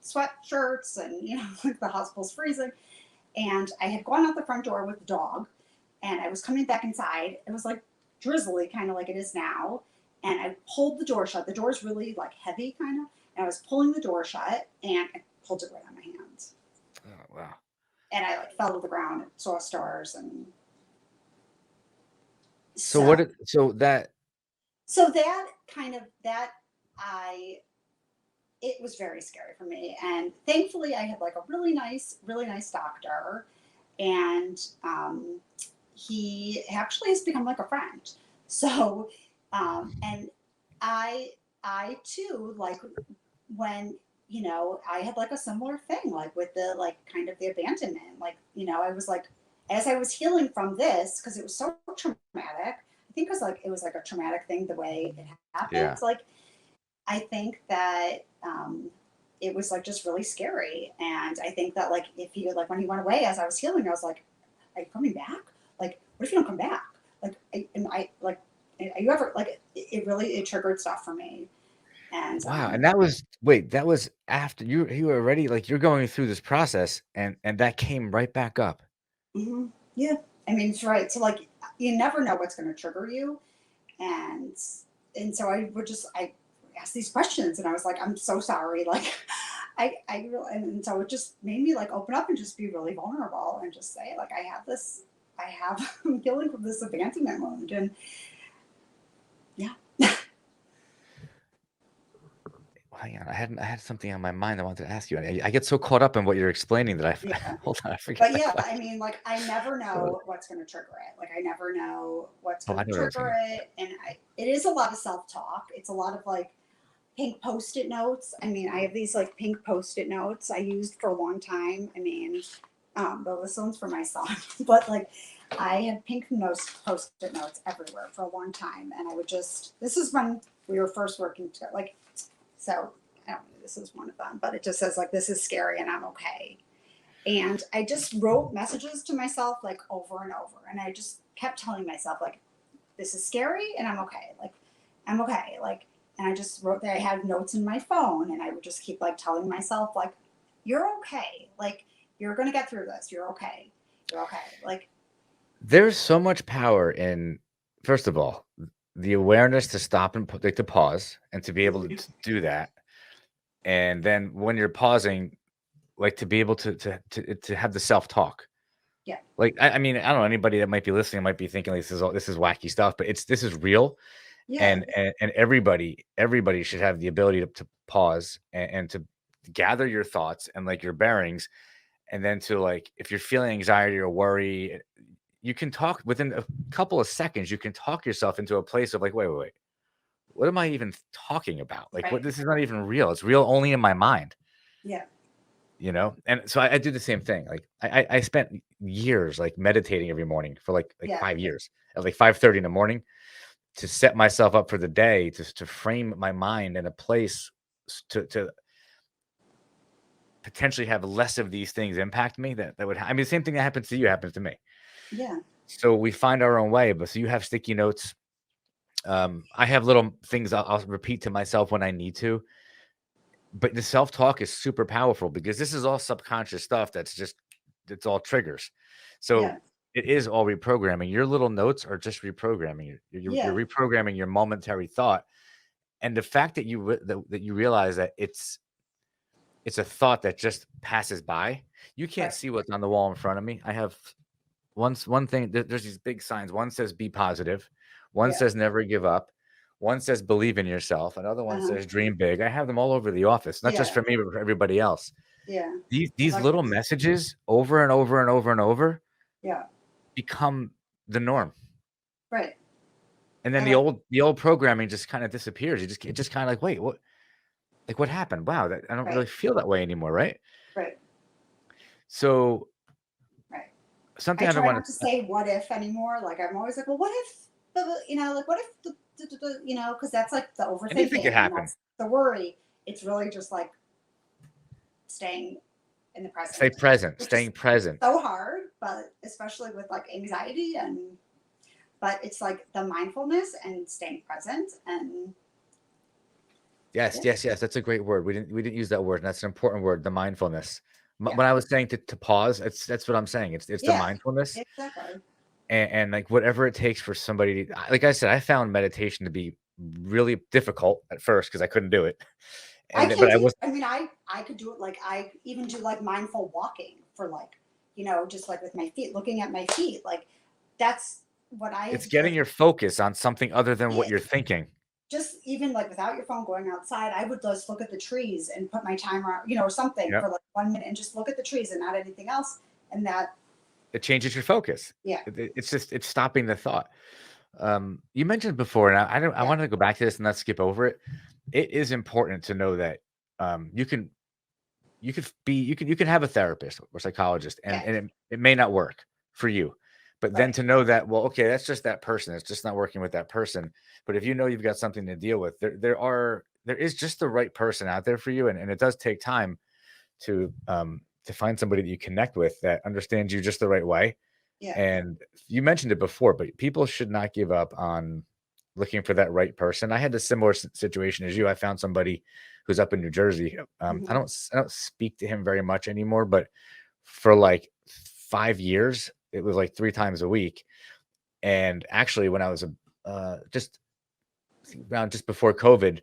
S2: sweatshirts and, like the hospital's freezing. And I had gone out the front door with the dog and I was coming back inside. It was like drizzly, kind of like it is now. And I pulled the door shut. The door is really like heavy, kind of. And I was pulling the door shut and I pulled it right on my hands.
S1: Oh, wow.
S2: And I like fell to the ground and saw stars. And
S1: So
S2: so, so that kind of, that I, it was very scary for me. And thankfully, I had like a really nice doctor, and he actually has become like a friend. So, and I, I too, like when I had like a similar thing, like with the like kind of the abandonment, like I was like, as I was healing from this, because it was so traumatic. I think because like it was like a traumatic thing the way it happened.
S1: yeah.
S2: Like, I think that it was like just really scary. And I think that like if you like when he went away as I was healing, I was like, are you coming back? Like, what if you don't come back? Like, am I like, are you ever like? It really it triggered stuff for me. And
S1: Wow. And that was after you were already like you're going through this process and that came right back up.
S2: yeah, I mean it's right. So like you never know what's going to trigger you, and so I would just I asked these questions, and I was like, I'm so sorry, like I really, and so it just made me like open up and just be really vulnerable and just say like I have I'm healing from this abandonment wound, and yeah.
S1: Hang on. I had something on my mind I wanted to ask you. I get so caught up in what you're explaining that
S2: Yeah.
S1: hold on, I forget
S2: But
S1: my
S2: yeah, I
S1: question.
S2: mean, like, I never know what's going to trigger it. Like, I never know what's
S1: Oh,
S2: going
S1: I
S2: to
S1: know what I was
S2: trigger
S1: gonna.
S2: it. And it is a lot of self talk. It's a lot of like pink post it notes. I mean, I have these like pink post it notes I used for a long time. I mean, though this one's for my son, but like, I had pink post it notes everywhere for a long time. And I would just, this is when we were first working together. Like, so I don't know, this is one of them, but it just says like, this is scary and I'm okay. And I just wrote messages to myself like over and over. And I just kept telling myself, like, this is scary and I'm okay. Like, I'm okay. Like, and I just wrote that I had notes in my phone and I would just keep like telling myself, like, you're okay. Like, you're going to get through this. You're okay. You're okay. Like,
S1: There's so much power in, first of all, the awareness to stop and like to pause and to be able to do that. And then when you're pausing, like to be able to have the self-talk.
S2: yeah.
S1: Like, I mean, I don't know, anybody that might be listening might be thinking this is wacky stuff, but this is real.
S2: Yeah.
S1: And everybody should have the ability to pause and to gather your thoughts and like your bearings, and then to like if you're feeling anxiety or worry, you can talk within a couple of seconds. You can talk yourself into a place of like, wait, what am I even talking about? Like, what?
S2: Right.
S1: This is not even real. It's real only in my mind.
S2: Yeah.
S1: And so I do the same thing. Like I spent years like meditating every morning for like
S2: Yeah.
S1: 5 years at like 5:30 in the morning to set myself up for the day, to frame my mind in a place to potentially have less of these things impact me. That would I mean, the same thing that happens to you happens to me.
S2: Yeah.
S1: So we find our own way. But so you have sticky notes. I have little things I'll repeat to myself when I need to. But the self talk is super powerful because this is all subconscious stuff. It's all triggers. So
S2: Yeah.
S1: it is all reprogramming. Your little notes are just reprogramming. You're
S2: Yeah,
S1: reprogramming your momentary thought, and the fact that that you realize that it's a thought that just passes by. You can't
S2: right.
S1: see what's on the wall in front of me. I have one thing. There's these big signs. One says "Be positive." One
S2: Yeah.
S1: says "Never give up." One says "Believe in yourself." Another one
S2: Uh-huh.
S1: says "Dream big." I have them all over the office, not just
S2: Yeah.
S1: for me, but for everybody else.
S2: Yeah.
S1: These
S2: Like,
S1: little messages over and over and over and over
S2: yeah.
S1: become the norm.
S2: Right.
S1: And then
S2: And like,
S1: the old programming just kind of disappears. It just kind of like, wait, what? Like what happened? Wow, that I don't really
S2: right.
S1: feel that way anymore, right?
S2: Right.
S1: So
S2: Right. I
S1: something I don't
S2: try
S1: want
S2: not to
S1: to.
S2: say what if anymore. Like, I'm always like, well, what if, like, what if, because that's like the
S1: Anything could
S2: overthinking and
S1: happen.
S2: that's the worry. It's really just like staying in the
S1: Stay
S2: present,
S1: present,
S2: which is
S1: staying present.
S2: so hard, but especially with like anxiety but it's like the mindfulness and staying present and
S1: Yes,
S2: yeah,
S1: yes, yes. That's a great word. We didn't use that word, and that's an important word, the mindfulness.
S2: yeah,
S1: When I was saying to pause, that's what I'm saying. It's the
S2: yeah,
S1: mindfulness,
S2: exactly.
S1: and like whatever it takes for somebody to, like I said, I found meditation to be really difficult at first because I couldn't do it,
S2: I
S1: but
S2: can't
S1: I
S2: do.
S1: was.
S2: I mean, I could do it. Like I even do like mindful walking for like just like with my feet, looking at my feet. Like that's what I
S1: It's
S2: have.
S1: getting
S2: Like
S1: your focus on something other than what
S2: yeah,
S1: you're thinking.
S2: just even like without your phone going outside, I would just look at the trees and put my timer on, or something
S1: Yep.
S2: for like 1 minute and just look at the trees and not anything else. And that,
S1: It changes your focus.
S2: yeah,
S1: It's just it's stopping the thought. You mentioned before, and I don't I
S2: yeah,
S1: wanted to go back to this and not skip over it. It is important to know that you can you can have a therapist or psychologist,
S2: yeah,
S1: and it may not work for you. But then
S2: right,
S1: to know that, well, okay, that's just that person. It's just not working with that person. But if you know you've got something to deal with, there is just the right person out there for you, and it does take time to find somebody that you connect with that understands you just the right way.
S2: yeah,
S1: And you mentioned it before, but people should not give up on looking for that right person. I had a similar situation as you. I found somebody who's up in New Jersey.
S2: hmm,
S1: I don't speak to him very much anymore, but for like 5 years, it was like three times a week. And actually, when I was just around just before COVID,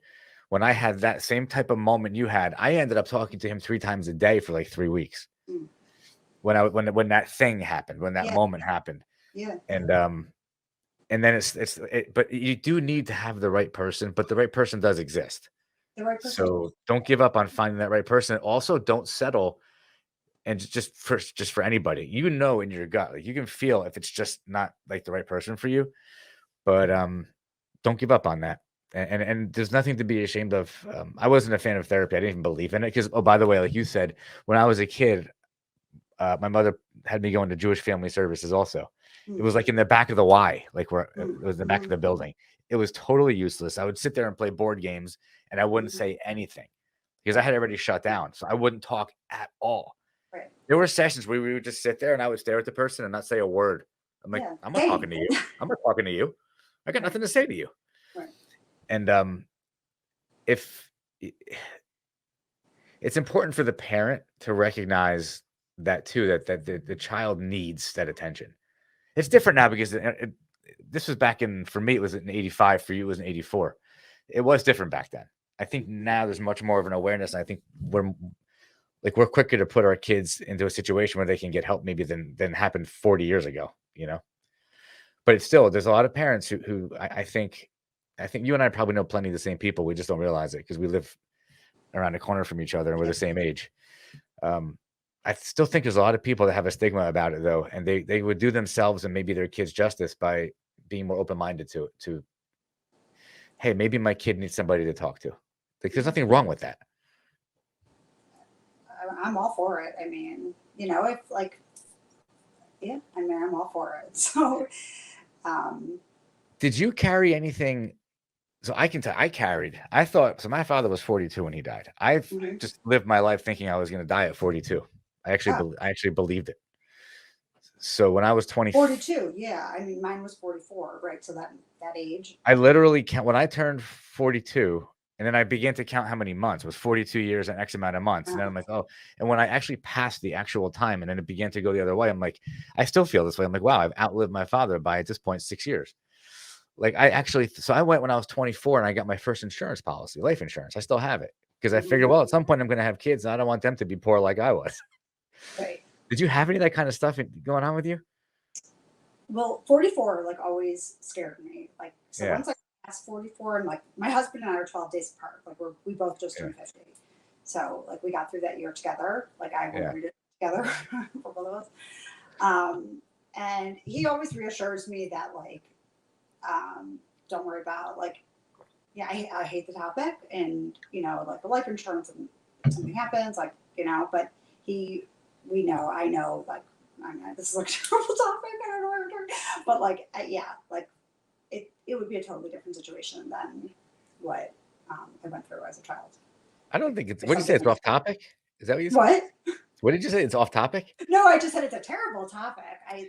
S1: when I had that same type of moment you had, I ended up talking to him three times a day for like 3 weeks.
S2: mm,
S1: When that thing happened, when that
S2: yeah,
S1: moment happened,
S2: yeah,
S1: and then but you do need to have the right person, but the right person does exist.
S2: the right person.
S1: So don't give up on finding that right person. Also, don't settle and just for anybody. You know in your gut, like you can feel if it's just not like the right person for you. But don't give up on that. And there's nothing to be ashamed of. I wasn't a fan of therapy. I didn't even believe in it because, oh, by the way, like you said, when I was a kid, my mother had me going to Jewish family services also. It
S2: Mm,
S1: was like in the back of the Y, like where it
S2: mm,
S1: was the back of
S2: mm,
S1: the building. It was totally useless. I would sit there and play board games and I wouldn't
S2: mm,
S1: say anything because I
S2: right,
S1: had already shut down. So I wouldn't talk at all.
S2: right,
S1: There were sessions where we would just sit there and I would stare at the person and not say a word. I'm like,
S2: yeah,
S1: I'm not
S2: same,
S1: talking to you. I'm not talking to you. I got
S2: right,
S1: nothing to say to you.
S2: right,
S1: And if it's important for the parent to recognize that too, that the child needs that attention. It's different now because this was back in for me, it was in '85. For you, it was in '84. It was different back then. I think now there's much more of an awareness. And I think we're quicker to put our kids into a situation where they can get help maybe than happened 40 years ago. But it's still there's a lot of parents who I think you and I probably know plenty of the same people. We just don't realize it because we live around the corner from each other and we're
S2: yeah,
S1: the same age. Um, I still think there's a lot of people that have a stigma about it though, and they would do themselves and maybe their kids justice by being more open minded to hey, maybe my kid needs somebody to talk to. Like, there's nothing wrong with that.
S2: I'm all for it. I mean, if like, yeah, I mean, I'm all for it. So, um,
S1: Did you carry anything? So I can tell I carried. I thought so. My father was 42 when he died. I've
S2: mhm.
S1: just lived my life thinking I was going to die at 42.
S2: Oh,
S1: I actually believed it. So when I was 20,
S2: 42. Yeah, I mean, mine was 44, right? So that age.
S1: I literally can't. When I turned 42, And then I began to count how many months. It was 42 years and X amount of months. And then I'm like, oh, and when I actually passed the actual time and then it began to go the other way, I'm like, I still feel this way. I'm like, wow, I've outlived my father by at this point 6 years. Like I actually, so I went when I was 24 and I got my first insurance policy, life insurance. I still have it because I figured, well, at some point I'm going to have kids and I don't want them to be poor like I was.
S2: Right.
S1: Did you have any of that kind of stuff going on with you?
S2: Well, 44 like always scared me. Like, so
S1: Yeah.
S2: once I passed 44, and like my husband and I are 12 days apart. Like we both just
S1: Yeah.
S2: turned 50. So like we got through that year together. Like I will
S1: Yeah.
S2: read it together for both of us. And he always reassures me that like, don't worry about like, yeah, I hate the topic, and like the life insurance, and if something happens, like but we know, I know, like I mean, this is like a terrible topic. I don't know where we're going, but like, yeah, like it would be a totally different situation than what I went through as a child.
S1: I don't think it's,
S2: It's
S1: what did
S2: so
S1: you say? It's
S2: different.
S1: off topic? Is that what you said?
S2: What?
S1: What did you say? It's off topic?
S2: No, I just said it's a terrible topic.
S1: I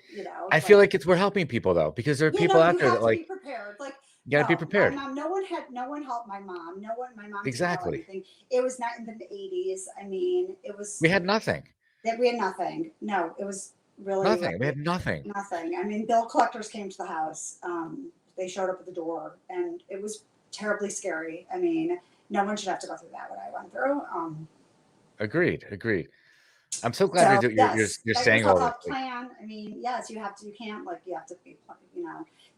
S1: feel
S2: But
S1: like we're helping people though, because there are people
S2: you
S1: out there
S2: have
S1: that
S2: to be
S1: like,
S2: prepared. Like,
S1: you got to be
S2: no, my
S1: prepared.
S2: mom, no one helped my mom. My mom didn't know
S1: Exactly.
S2: anything. It was not in the 80s. I mean, it
S1: We
S2: was
S1: had nothing.
S2: that we had nothing. No, it was really
S1: Nothing. We
S2: like
S1: had nothing.
S2: nothing. I mean, bill collectors came to the house. They showed up at the door, and it was terribly scary. I mean, no one should have to go through that what I went through.
S1: Agreed. Agreed. I'm so glad
S2: So yes,
S1: you're
S2: set
S1: saying
S2: yourself
S1: all this.
S2: up, plan. I mean, yes, you have to. You can't like you have to be.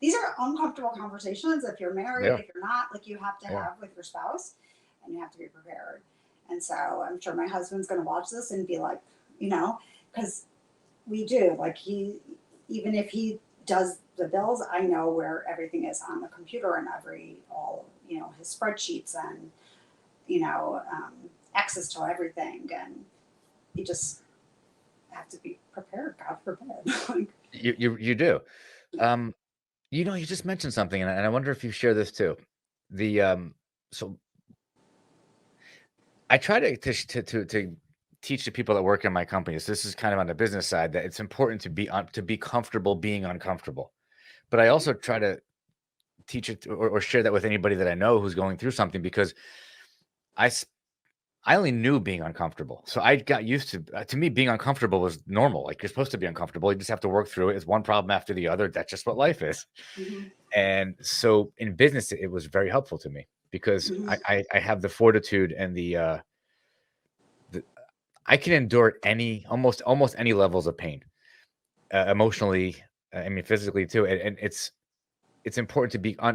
S2: These are uncomfortable conversations. If you're married,
S1: Yeah.
S2: if you're not, like you have to
S1: Yeah.
S2: have with your spouse, and you have to be prepared. And so I'm sure my husband's going to watch this and be like, because we do like even if he does the bills, I know where everything is on the computer and all his spreadsheets and access to everything, and you just have to be prepared. God forbid.
S1: You do. Um, you just mentioned something, and I wonder if you share this too. The so I try to teach the people that work in my company. So this is kind of on the business side, that it's important to be comfortable being uncomfortable. But I also try to teach it or share that with anybody that I know who's going through something, because I s- I only knew being uncomfortable. So I got used to me being uncomfortable was normal. Like, you're supposed to be uncomfortable. You just have to work through it. It's one problem after the other. That's just what life is.
S2: Mhm.
S1: And so in business, it was very helpful to me because
S2: Mhm.
S1: I have the fortitude and the I can endure almost any levels of pain, emotionally. I mean, physically too. And it's important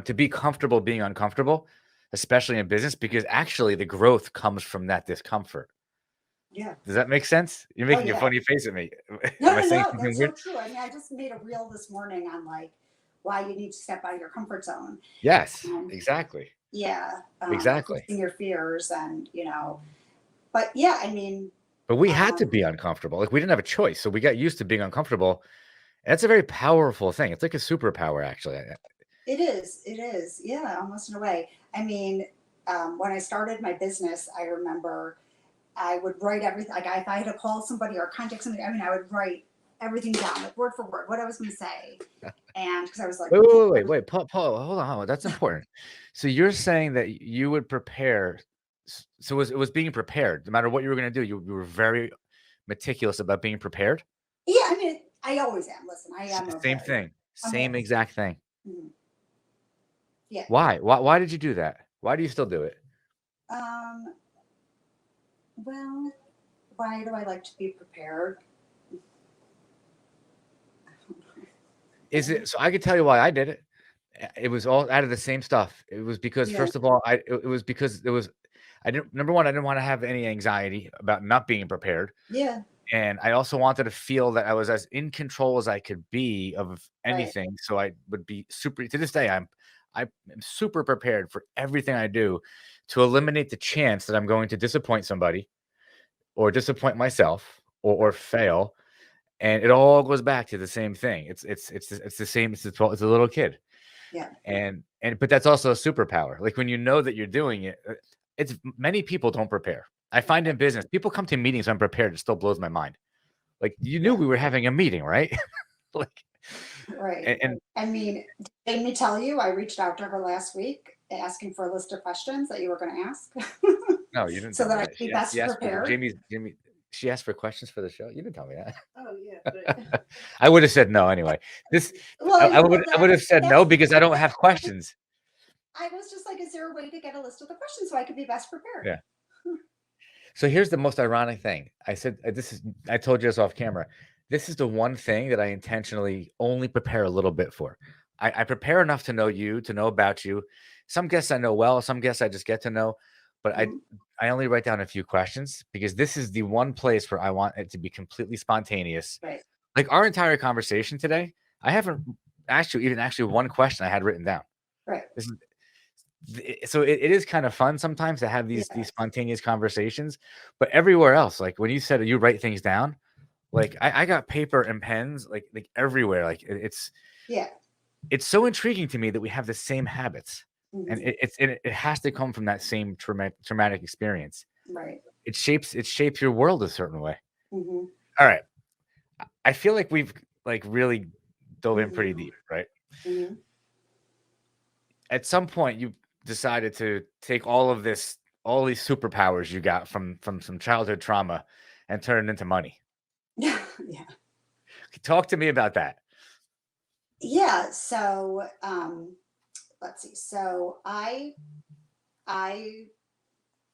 S1: to be comfortable being uncomfortable, especially in business, because actually the growth comes from that discomfort.
S2: Yeah.
S1: Does that make sense? You're
S2: Oh
S1: making a
S2: yeah.
S1: funny face at me.
S2: No,
S1: Am I
S2: no,
S1: saying
S2: no.
S1: something
S2: That's so
S1: weird?
S2: true. I mean, I just made a reel this morning on like why you need to step out of your comfort zone.
S1: Yes,
S2: And
S1: exactly.
S2: yeah,
S1: Exactly.
S2: facing your fears, and but yeah, I mean,
S1: But we had to
S2: um,
S1: be uncomfortable. Like, we didn't have a choice. So we got used to being uncomfortable. And that's a very powerful thing. It's like a superpower, actually.
S2: it is. It is. Yeah, almost in a way. I mean, when I started my business, I remember I would write everything. Like if I had to call somebody or contact somebody, I mean, I would write everything down, like word for word, what I was going to say, and because I was like,
S1: Wait. Paul, hold on. That's important. So you're saying that you would prepare. So it was being prepared. No matter what you were going to do, you were very meticulous about being prepared.
S2: yeah. I mean, I always am. Listen, I am a
S1: Same
S2: very,
S1: thing.
S2: I'm
S1: Same
S2: always,
S1: exact thing.
S2: mm, yeah.
S1: Why? Why did you do that? Why do you still do it?
S2: Um, well, why do I like to be prepared?
S1: Is it so? I could tell you why I did it. It was all out of the same stuff. It was because,
S2: Yeah,
S1: first of all, it was because it was I didn't number one, I didn't want to have any anxiety about not being prepared.
S2: yeah,
S1: And I also wanted to feel that I was as in control as I could be of
S2: right,
S1: anything. So I would be super to this day, I am super prepared for everything I do to eliminate the chance that I'm going to disappoint somebody or disappoint myself or fail. And it all goes back to the same thing. It's the same. It's a little kid.
S2: yeah,
S1: And but that's also a superpower. Like, when you know that you're doing it, it's many people don't prepare. I find in business, people come to meetings unprepared. It still blows my mind. Like, you knew
S2: yeah,
S1: we were having a meeting, right? Like,
S2: right.
S1: and
S2: I mean, did Amy tell you I reached out to her last week asking for a list of questions that you were going to ask
S1: No, you didn't
S2: so
S1: tell me
S2: that I
S1: that.
S2: could be best
S1: She asked for
S2: prepared?
S1: Jamie. She asked for questions for the show. You didn't tell me that.
S2: Oh, yeah. But,
S1: I would have said no anyway. This
S2: well,
S1: I would
S2: well,
S1: I would have said no
S2: that's,
S1: because I don't have questions.
S2: I was just like, is there a way to get a list of the questions so I could be best prepared?
S1: Yeah. So here's the most ironic thing. I said I told you this off camera. This is the one thing that I intentionally only prepare a little bit for. I prepare enough to know you, to know about you. Some guests I know well, some guests I just get to know, but
S2: Mhm.
S1: I only write down a few questions because this is the one place where I want it to be completely spontaneous.
S2: Right,
S1: Like our entire conversation today, I haven't asked you even actually one question I had written down.
S2: right.
S1: This is so it is kind of fun sometimes to have these
S2: Yes.
S1: spontaneous conversations, but everywhere else, like when you said you write things down, like I got paper and pens like everywhere. Like
S2: Yeah.
S1: it's so intriguing to me that we have the same habits, and
S2: Hmm.
S1: it has to come from that same traumatic experience.
S2: Right.
S1: It shapes your world a certain way.
S2: Hmm.
S1: All right, I feel like we've like really dove in
S2: Hmm.
S1: pretty deep, right?
S2: Hmm.
S1: At some point you decided to take all these superpowers you got from some childhood trauma and turn it into money.
S2: Yeah. Yeah.
S1: Talk to me about that.
S2: Yeah. So, let's see. So I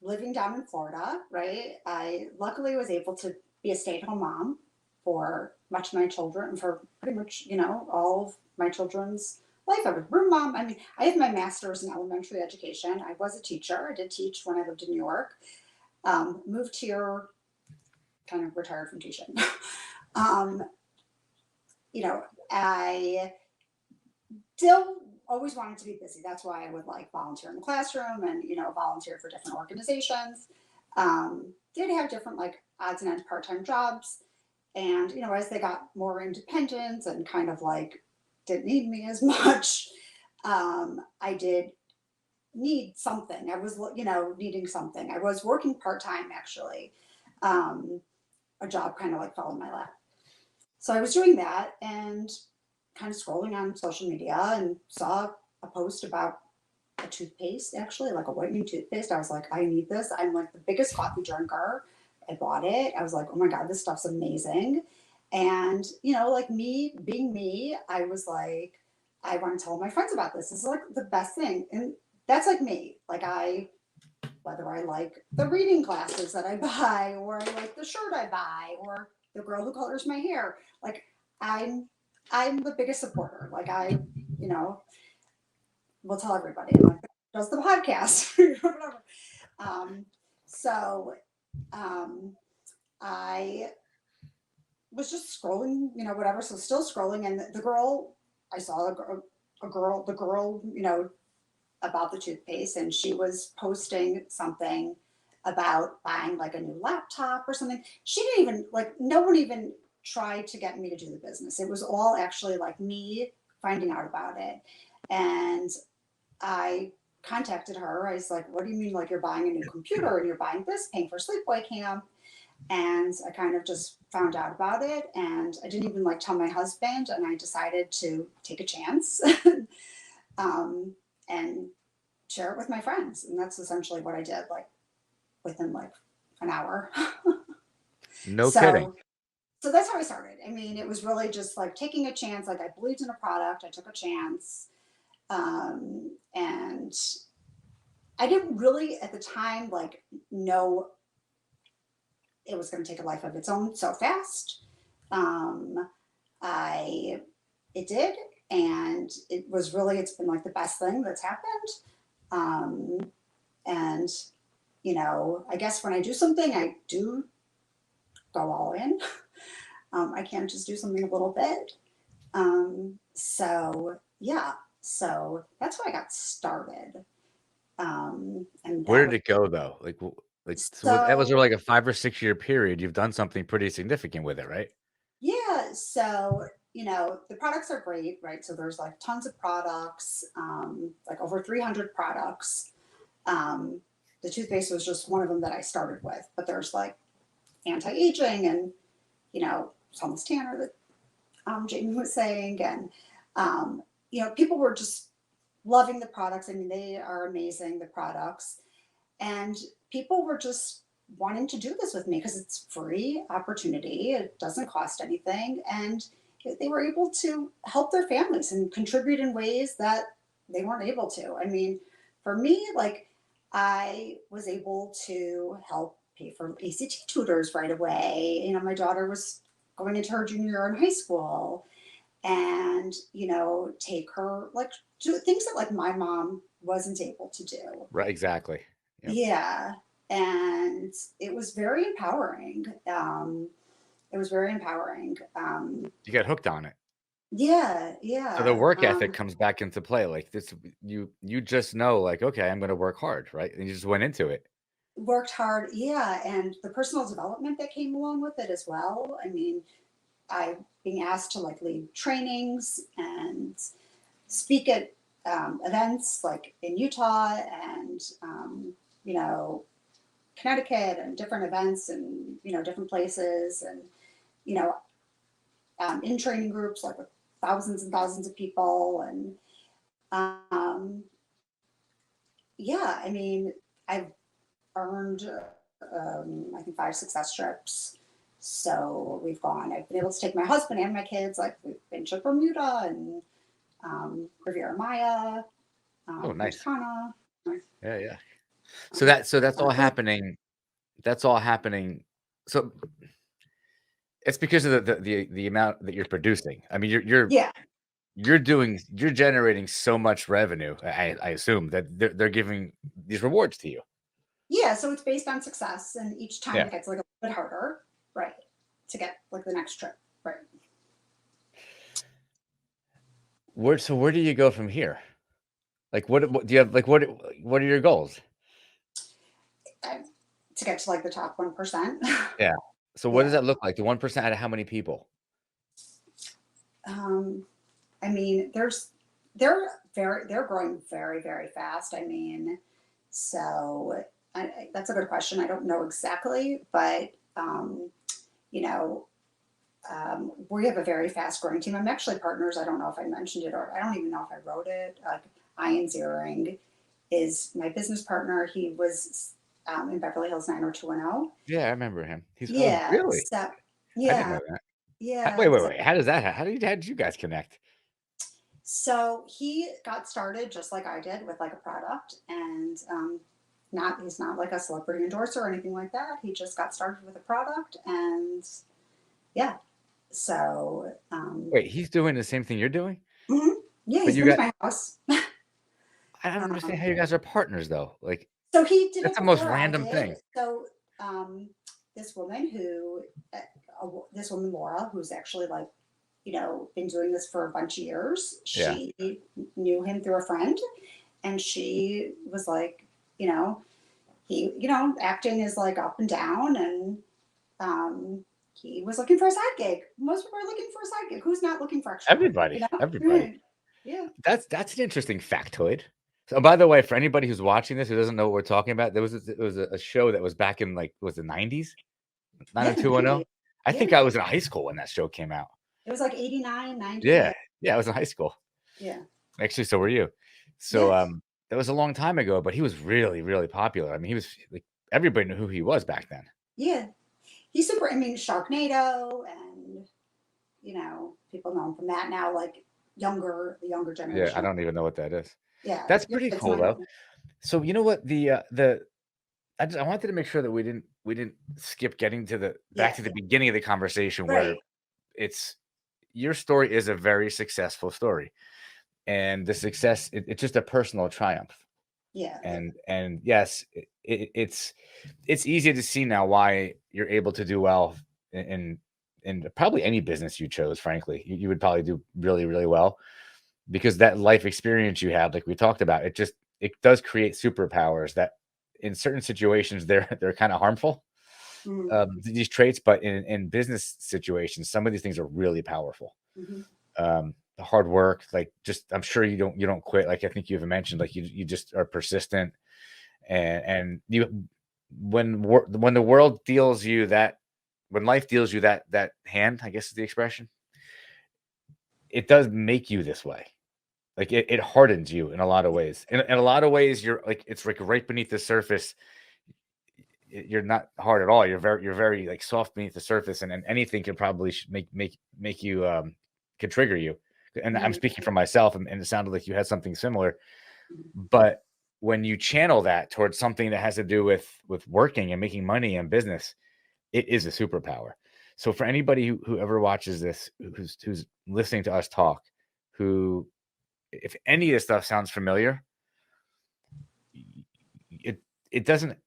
S2: living down in Florida, right? I luckily was able to be a stay-at-home mom for much of my children, for pretty much, all of my children's life. I was room mom. I mean, I have my master's in elementary education. I was a teacher. I did teach when I lived in New York. Moved here, kind of retired from teaching. um, I still always wanted to be busy. That's why I would like volunteer in the classroom and volunteer for different organizations. Did have different like odds and ends part-time jobs, and as they got more independent and kind of like didn't need me as much, I did need something. I was needing something. I was working part-time actually. Um, a job kind of like fell in my lap. So I was doing that and kind of scrolling on social media and saw a post about a toothpaste, actually, like a whitening toothpaste. I was like, I need this. I'm like the biggest coffee drinker. I bought it. I was like, oh my God, this stuff's amazing. And, like me being me, I was like, I want to tell my friends about this. This is like the best thing. And that's like me. Like, whether I like the reading classes that I buy, or I like the shirt I buy, or the girl who colors my hair. Like I'm I'm the biggest supporter. Like you know, will tell everybody. I'm like, does the podcast, whatever. Um, so um, I was just scrolling, whatever. So still scrolling, and the girl I saw the girl, about the toothpaste, and she was posting something about buying like a new laptop or something. She didn't even like, no one even tried to get me to do the business. It was all actually like me finding out about it. And I contacted her. I was like, what do you mean like you're buying a new computer and you're buying this, paying for sleepaway camp? And I kind of just found out about it, and I didn't even like tell my husband, and I decided to take a chance. um, and share it with my friends. And that's essentially what I did, like within like an hour.
S1: No kidding.
S2: so so that's how I started. I mean, it was really just like taking a chance. Like I believed in a product, I took a chance. And I didn't really at the time like know it was going to take a life of its own so fast. Um, I it did, and it's been like the best thing that's happened. Um, and I guess when I do something, I do go all in. I can't just do something a little bit. So yeah, so that's how I got started. And
S1: Where
S2: that
S1: did
S2: was
S1: it go though? So that was
S2: so
S1: like a 5 or 6 year period. You've done something pretty significant with it, right?
S2: yeah. So the products are great, right? So there's like tons of products, like over 300 products. Um, the toothpaste was just one of them that I started with, but there's like anti-aging and Thomas Tanner that Jamie was saying, and people were just loving the products. I mean, they are amazing, the products. And people were just wanting to do this with me because it's free opportunity. It doesn't cost anything. And they were able to help their families and contribute in ways that they weren't able to. I mean, for me, like I was able to help pay for ACT tutors right away. You know, my daughter was going into her junior year in high school and, take her like do things that like my mom wasn't able to do.
S1: Right, exactly. Yep.
S2: Yeah, and it was very empowering. It was very empowering.
S1: You get hooked on it.
S2: Yeah,
S1: So the
S2: yeah,
S1: work ethic comes back into play. Like this, you just know, like, okay, I'm going to work hard, right? And you just went into it.
S2: worked hard. Yeah, and the personal development that came along with it as well. I mean, I being asked to like lead trainings and speak at events like in Utah and you know Connecticut and different events and different places and you know in training groups like with thousands and thousands of people and um, yeah, I mean I've earned I think 5 success trips. So we've gone. I've been able to take my husband and my kids. Like we've been to Bermuda and Riviera Maya,
S1: Oh,
S2: Punta
S1: nice.
S2: Cana.
S1: Yeah, yeah.
S2: Um,
S1: So that's all
S2: Monaco.
S1: happening. That's all happening. So it's because of the amount that you're producing. I mean,
S2: Yeah,
S1: you're generating so much revenue. I assume that they're giving these rewards to you.
S2: yeah. So it's based on success, and each time
S1: Yeah.
S2: it gets like a bit harder, right, to get like the next trip, right.
S1: Where do you go from here? Like what do you have? Like what are your goals?
S2: And to get to like the top 1%.
S1: Yeah. So what does
S2: Yeah.
S1: that look like? The 1% out of how many people?
S2: Um, I mean, they're growing very very fast. I mean, so that's a good question. I don't know exactly, but you know, we have a very fast growing team. I'm actually partners. I don't know if I mentioned it or I don't even know if I wrote it. Ian Ziering is my business partner. He was in Beverly Hills 90210.
S1: Yeah, I remember him. He's oh
S2: Yeah.
S1: really?
S2: So
S1: I didn't
S2: yeah,
S1: know that.
S2: yeah.
S1: Wait. How does that? How did you guys connect?
S2: So he got started just like I did with like a product and not he's not like a celebrity endorser or anything like that. He just got started with a product and yeah. So
S1: Wait, he's doing the same thing you're doing,
S2: mhm. Yeah,
S1: but
S2: he's
S1: you
S2: been to
S1: got.
S2: my house.
S1: I don't understand
S2: um,
S1: how you guys are partners though. Like
S2: so he did
S1: that's
S2: it
S1: the most
S2: before I
S1: random
S2: did.
S1: thing.
S2: So this woman this woman Laura, who's actually like been doing this for a bunch of years.
S1: Yeah.
S2: She knew him through a friend, and she was like, you know, acting is like up and down, and he was looking for a side gig. Most people are looking for a side gig. Who's not looking for extra money?
S1: Everybody, everybody.
S2: Right. Yeah.
S1: That's an interesting factoid. So, by the way, for anybody who's watching this who doesn't know what we're talking about, there was a show that was back in like was the 90s,
S2: Yeah. The
S1: 90210.
S2: 90s.
S1: I
S2: Yeah.
S1: think I was in high school when that show came out.
S2: It was like 89, 90.
S1: Yeah,
S2: Yeah.
S1: yeah, I was in high school.
S2: Yeah.
S1: Actually, so were you. So
S2: Yeah.
S1: that was a long time ago, but he was really, really popular. I mean, he was like everybody knew who he was back then.
S2: Yeah. He's super. I mean, Sharknado, and people know him from that now. Like the younger
S1: Yeah, I
S2: generation.
S1: don't even know what that is.
S2: Yeah.
S1: That's
S2: Your
S1: pretty
S2: kids
S1: cool
S2: might
S1: though.
S2: know.
S1: So you know what I wanted to make sure that we didn't skip getting to the back
S2: Yeah.
S1: to the beginning of the conversation where
S2: Right.
S1: it's your story is a very successful story, and the success it's just a personal triumph.
S2: Yeah.
S1: And yes, it's easy to see now why you're able to do well in probably any business you chose. Frankly, you would probably do really really well because that life experience you had, like we talked about, it does create superpowers that in certain situations they're kind of harmful,
S2: Mm-hmm.
S1: these traits, but in business situations, some of these things are really powerful.
S2: Mm-hmm.
S1: The hard work, like just I'm sure you don't quit. Like I think you even mentioned, like you just are persistent and you when the world deals you that when life deals you that hand, I guess is the expression, it does make you this way. Like it hardens you in a lot of ways. In a lot of ways, you're like it's like right beneath the surface. You're not hard at all. You're very like soft beneath the surface, and anything can probably make you can trigger you. And I'm
S2: Mhm.
S1: speaking for myself, and it sounded like you had something similar. But when you channel that towards something that has to do with working and making money and business, it is a superpower. So for anybody who ever watches this, who's listening to us talk, who if any of this stuff sounds familiar, it doesn't.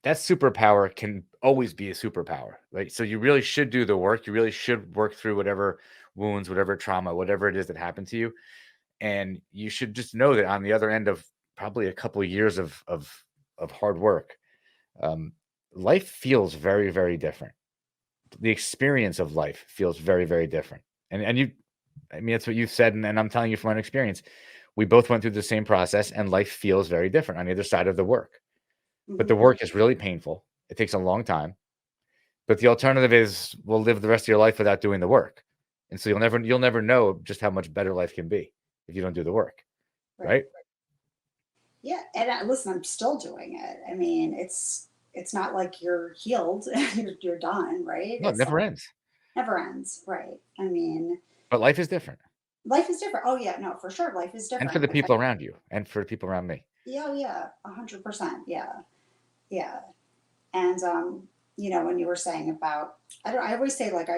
S1: That superpower can always be a superpower, right? So you really should do the work. You really should work through whatever wounds, whatever trauma, whatever it is that happened to you, and you should just know that on the other end of probably a couple of years of hard work, um, life feels very, very different. The experience of life feels very, very different. And you, I mean, that's what you've said, and I'm telling you from my experience. We both went through the same process, and life feels very different on either side of the work. But the
S2: Mhm.
S1: work is really painful. It takes a long time. But the alternative is we'll live the rest of your life without doing the work. And so you'll never know just how much better life can be if you don't do the work,
S2: Right.
S1: right?
S2: Yeah, and listen, I'm still doing it. I mean, it's not like you're healed, you're done, right?
S1: No, it
S2: It's
S1: never
S2: like
S1: ends.
S2: never ends, right? I mean,
S1: But life is different.
S2: life is different. Oh yeah, no, for sure, life is
S1: And for
S2: different.
S1: the
S2: Like,
S1: people around you and for the people around me.
S2: yeah, oh, yeah, 100%. Yeah, yeah. And when you were saying about, I always say like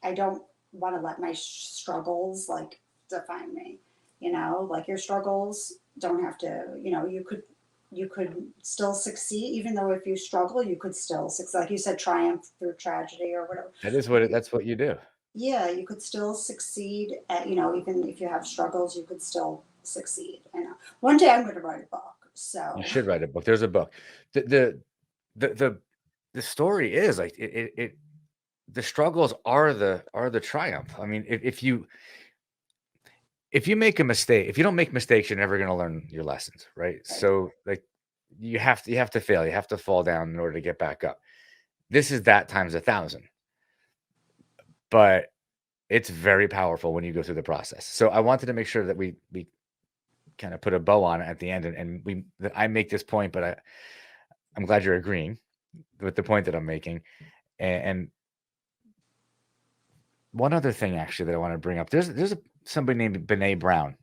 S2: I don't want to let my struggles like define me. Like your struggles don't have to. You could still succeed even though if you struggle, you could still succeed. Like you said, triumph through tragedy or whatever.
S1: That's what you do.
S2: Yeah, you could still succeed at, even if you have struggles, you could still succeed. One day I'm going to write a book.
S1: You
S2: So,
S1: should write a book. There's a book. The the the the story is like it the struggles are the triumph. I mean, if you make a mistake, if you don't make mistakes, you're never going to learn your lessons, right?
S2: right.
S1: So like you have to fail, you have to fall down in order to get back up. This is that times 1,000, but it's very powerful when you go through the process. So I wanted to make sure that we kind of put a bow on it at the end, and that I make this point, but I'm glad you're agreeing with the point that I'm making. And one other thing actually that I want to bring up, somebody named Brene Brown.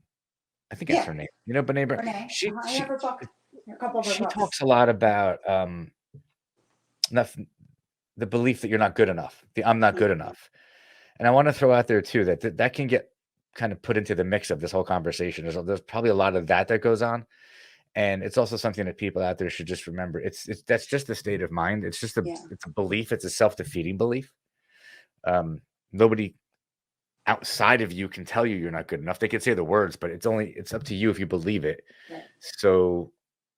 S1: I think that's
S2: Yeah.
S1: her name. You know, Brene Brown.
S2: Renee,
S1: She
S2: I have
S1: she
S2: her book, a couple of her
S1: she
S2: books.
S1: talks a lot about nothing, the belief that you're not good enough, the I'm not good enough. And I want to throw out there too that can get kind of put into the mix of this whole conversation. There's probably a lot of that goes on. And it's also something that people out there should just remember. It's that's just a state of mind.
S2: Yeah.
S1: It's a belief. It's a self-defeating belief. Nobody outside of you can tell you you're not good enough. They can say the words, but it's up to you if you believe it.
S2: Right.
S1: So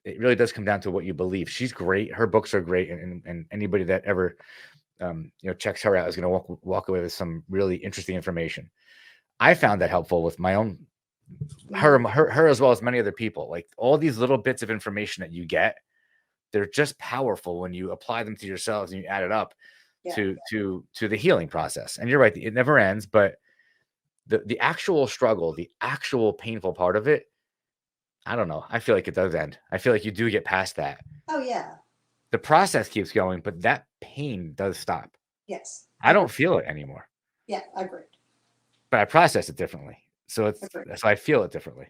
S1: it really does come down to what you believe. She's great. Her books are great, and anybody that ever checks her out is going to walk away with some really interesting information. I found that helpful with my own
S2: Mhm.
S1: her as well as many other people. Like all these little bits of information that you get, they're just powerful when you apply them to yourselves and you add it up
S2: Yeah.
S1: to the healing process. And you're right, it never ends, but the actual struggle, the actual painful part of it, I don't know. I feel like it does end. I feel like you do get past that.
S2: Oh yeah.
S1: The process keeps going, but that pain does stop.
S2: Yes.
S1: I don't feel it anymore,
S2: Yeah. Agreed.
S1: but I process it differently. So
S2: Agreed.
S1: I feel it differently.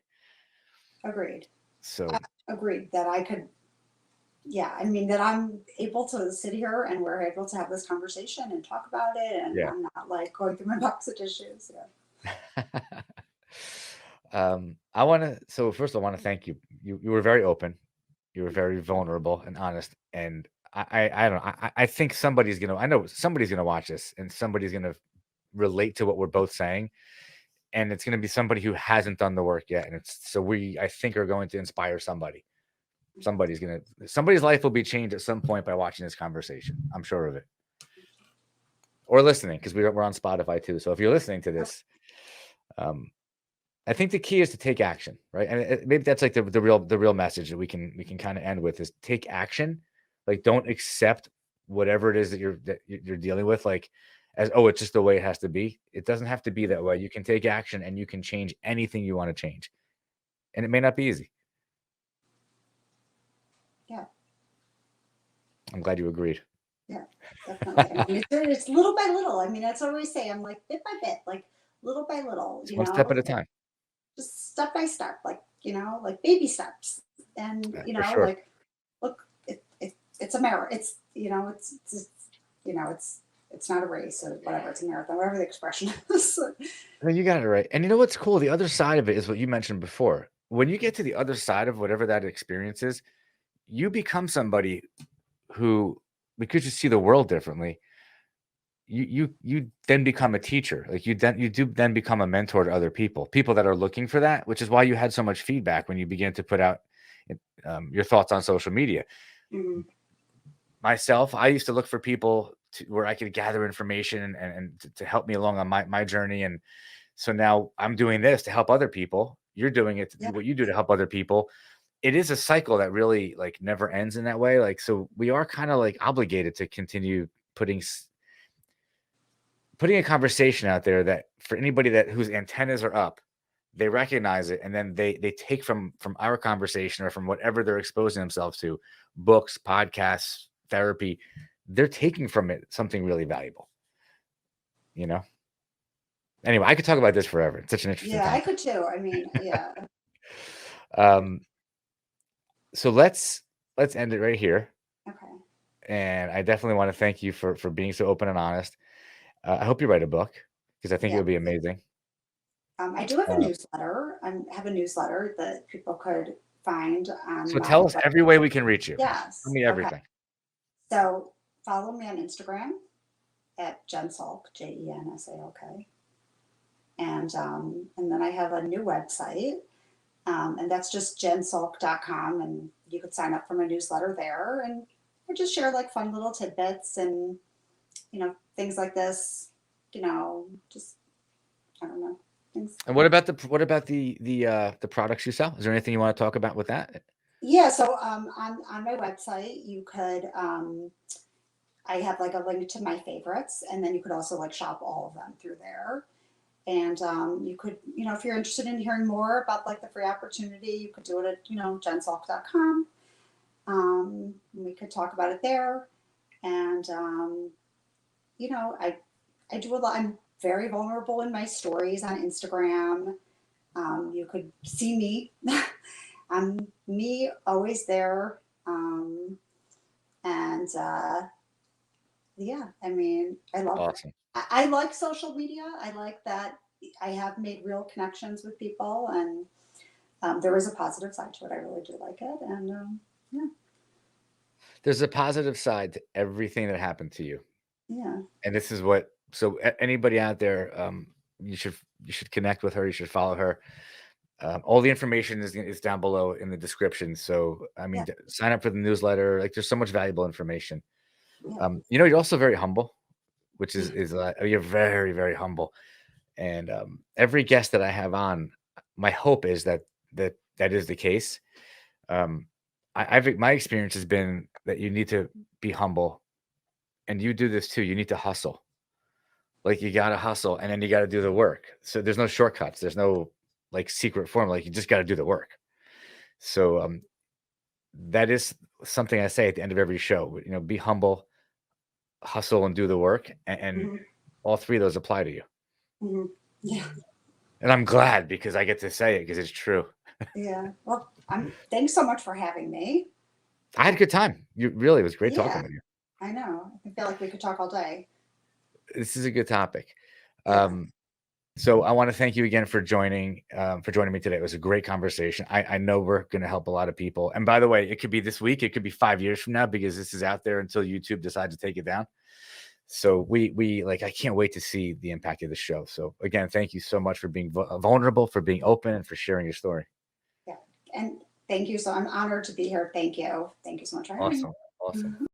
S2: Agreed.
S1: So
S2: Agreed that I could. Yeah. I mean that I'm able to sit here and we're able to have this conversation and talk about it, and
S1: yeah.
S2: I'm not like going through my box of tissues. Yeah.
S1: I want to. So first, I want to thank you. You were very open. You were very vulnerable and honest. And I don't know. I think somebody's gonna. I know somebody's gonna watch this, and somebody's gonna relate to what we're both saying. And it's gonna be somebody who hasn't done the work yet. And I think are going to inspire somebody. Somebody's life will be changed at some point by watching this conversation. I'm sure of it. Or listening, because we're on Spotify too. So if you're listening to this, um, I think the key is to take action, right? And maybe that's like the real message that we can kind of end with is take action. Like don't accept whatever it is that you're dealing with, like as it's just the way it has to be. It doesn't have to be that way. You can take action and you can change anything you want to change. and it may not be easy.
S2: Yeah.
S1: I'm glad you agreed.
S2: Yeah, definitely. I mean, it's little by little. I mean, that's what I always say. I'm like bit by bit, like little by little,
S1: It's one step at a time.
S2: just step by step, like, like baby steps. And,
S1: For sure.
S2: like, look, it's a marathon. It's, it's not a race or whatever. It's a marathon, whatever the expression is.
S1: No, you got it right. And you know what's cool? The other side of it is what you mentioned before. When you get to the other side of whatever that experience is, you become somebody who, because you see the world differently, you then become a teacher. Like you do then become a mentor to other people that are looking for that, which is why you had so much feedback when you began to put out your thoughts on social media.
S2: Mhm.
S1: Myself, I used to look for people where I could gather information and to help me along on my journey. And so now I'm doing this to help other people. You're doing it to do
S2: Yeah.
S1: what you do to help other people. It is a cycle that really like never ends in that way. Like, so we are kind of like obligated to continue putting a conversation out there that for anybody that whose antennas are up, they recognize it, and then they take from our conversation or from whatever they're exposing themselves to, books, podcasts, therapy, they're taking from it something really valuable, you know? Anyway, I could talk about this forever. It's such an interesting
S2: Yeah, I
S1: topic.
S2: could too. I mean, yeah.
S1: Um, so let's end it right here.
S2: Okay.
S1: And I definitely want to thank you for being so open and honest. I hope you write a book because I think it
S2: Yeah.
S1: would be amazing.
S2: I do have a
S1: Uh,
S2: newsletter. I have a newsletter that people could find on
S1: so
S2: my
S1: tell us
S2: web.
S1: every way we can reach you. Tell
S2: Yes.
S1: me
S2: Okay.
S1: everything.
S2: So follow me on Instagram at Jen Salk, JenSalk. And then I have a new website, and that's just jensalk.com. And you could sign up for my newsletter there. And I just share like fun little tidbits and, things like this, just, I don't know, things.
S1: And what about the products you sell? Is there anything you want to talk about with that?
S2: Yeah. So on my website, you could, I have like a link to my favorites, and then you could also like shop all of them through there. And you could, if you're interested in hearing more about like the free opportunity, you could do it at, jensalk.com. We could talk about it there. And, I do a lot. I'm very vulnerable in my stories on Instagram. You could see me. I'm me, always there. And yeah, I mean,
S1: Awesome.
S2: I like social media. I like that I have made real connections with people, and there is a positive side to it. I really do like it, and yeah,
S1: There's a positive side to everything that happened to you.
S2: yeah,
S1: And this is what so anybody out there, you should connect with her, you should follow her. All the information is down below in the description. So I mean,
S2: yeah,
S1: sign up for the newsletter. Like, there's so much valuable information.
S2: yeah,
S1: You're also very humble, which
S2: yeah,
S1: you're very, very humble. And every guest that I have on, my hope is that is the case. Um, my experience has been that you need to be humble, and you do this too. You need to hustle. Like, you got to hustle, and then you got to do the work. So there's no shortcuts. There's no like secret formula. Like, you just got to do the work. So that is something I say at the end of every show. Be humble, hustle, and do the work, and
S2: hmm
S1: all three of those apply to you.
S2: hmm yeah,
S1: And I'm glad because I get to say it because it's true.
S2: yeah. Well, thanks so much for having me.
S1: I had a good time. It was great
S2: Yeah,
S1: talking with you.
S2: I know. I feel like we could talk all day.
S1: This is a good topic.
S2: Yeah,
S1: So I want to thank you again for joining me today. It was a great conversation. I know we're going to help a lot of people. And by the way, it could be this week, it could be 5 years from now, because this is out there until YouTube decides to take it down. So we like, I can't wait to see the impact of the show. So again, thank you so much for being vulnerable, for being open, and for sharing your story.
S2: yeah. And thank you. So I'm honored to be here. Thank you. Thank you so much for having me.
S1: Awesome. Awesome.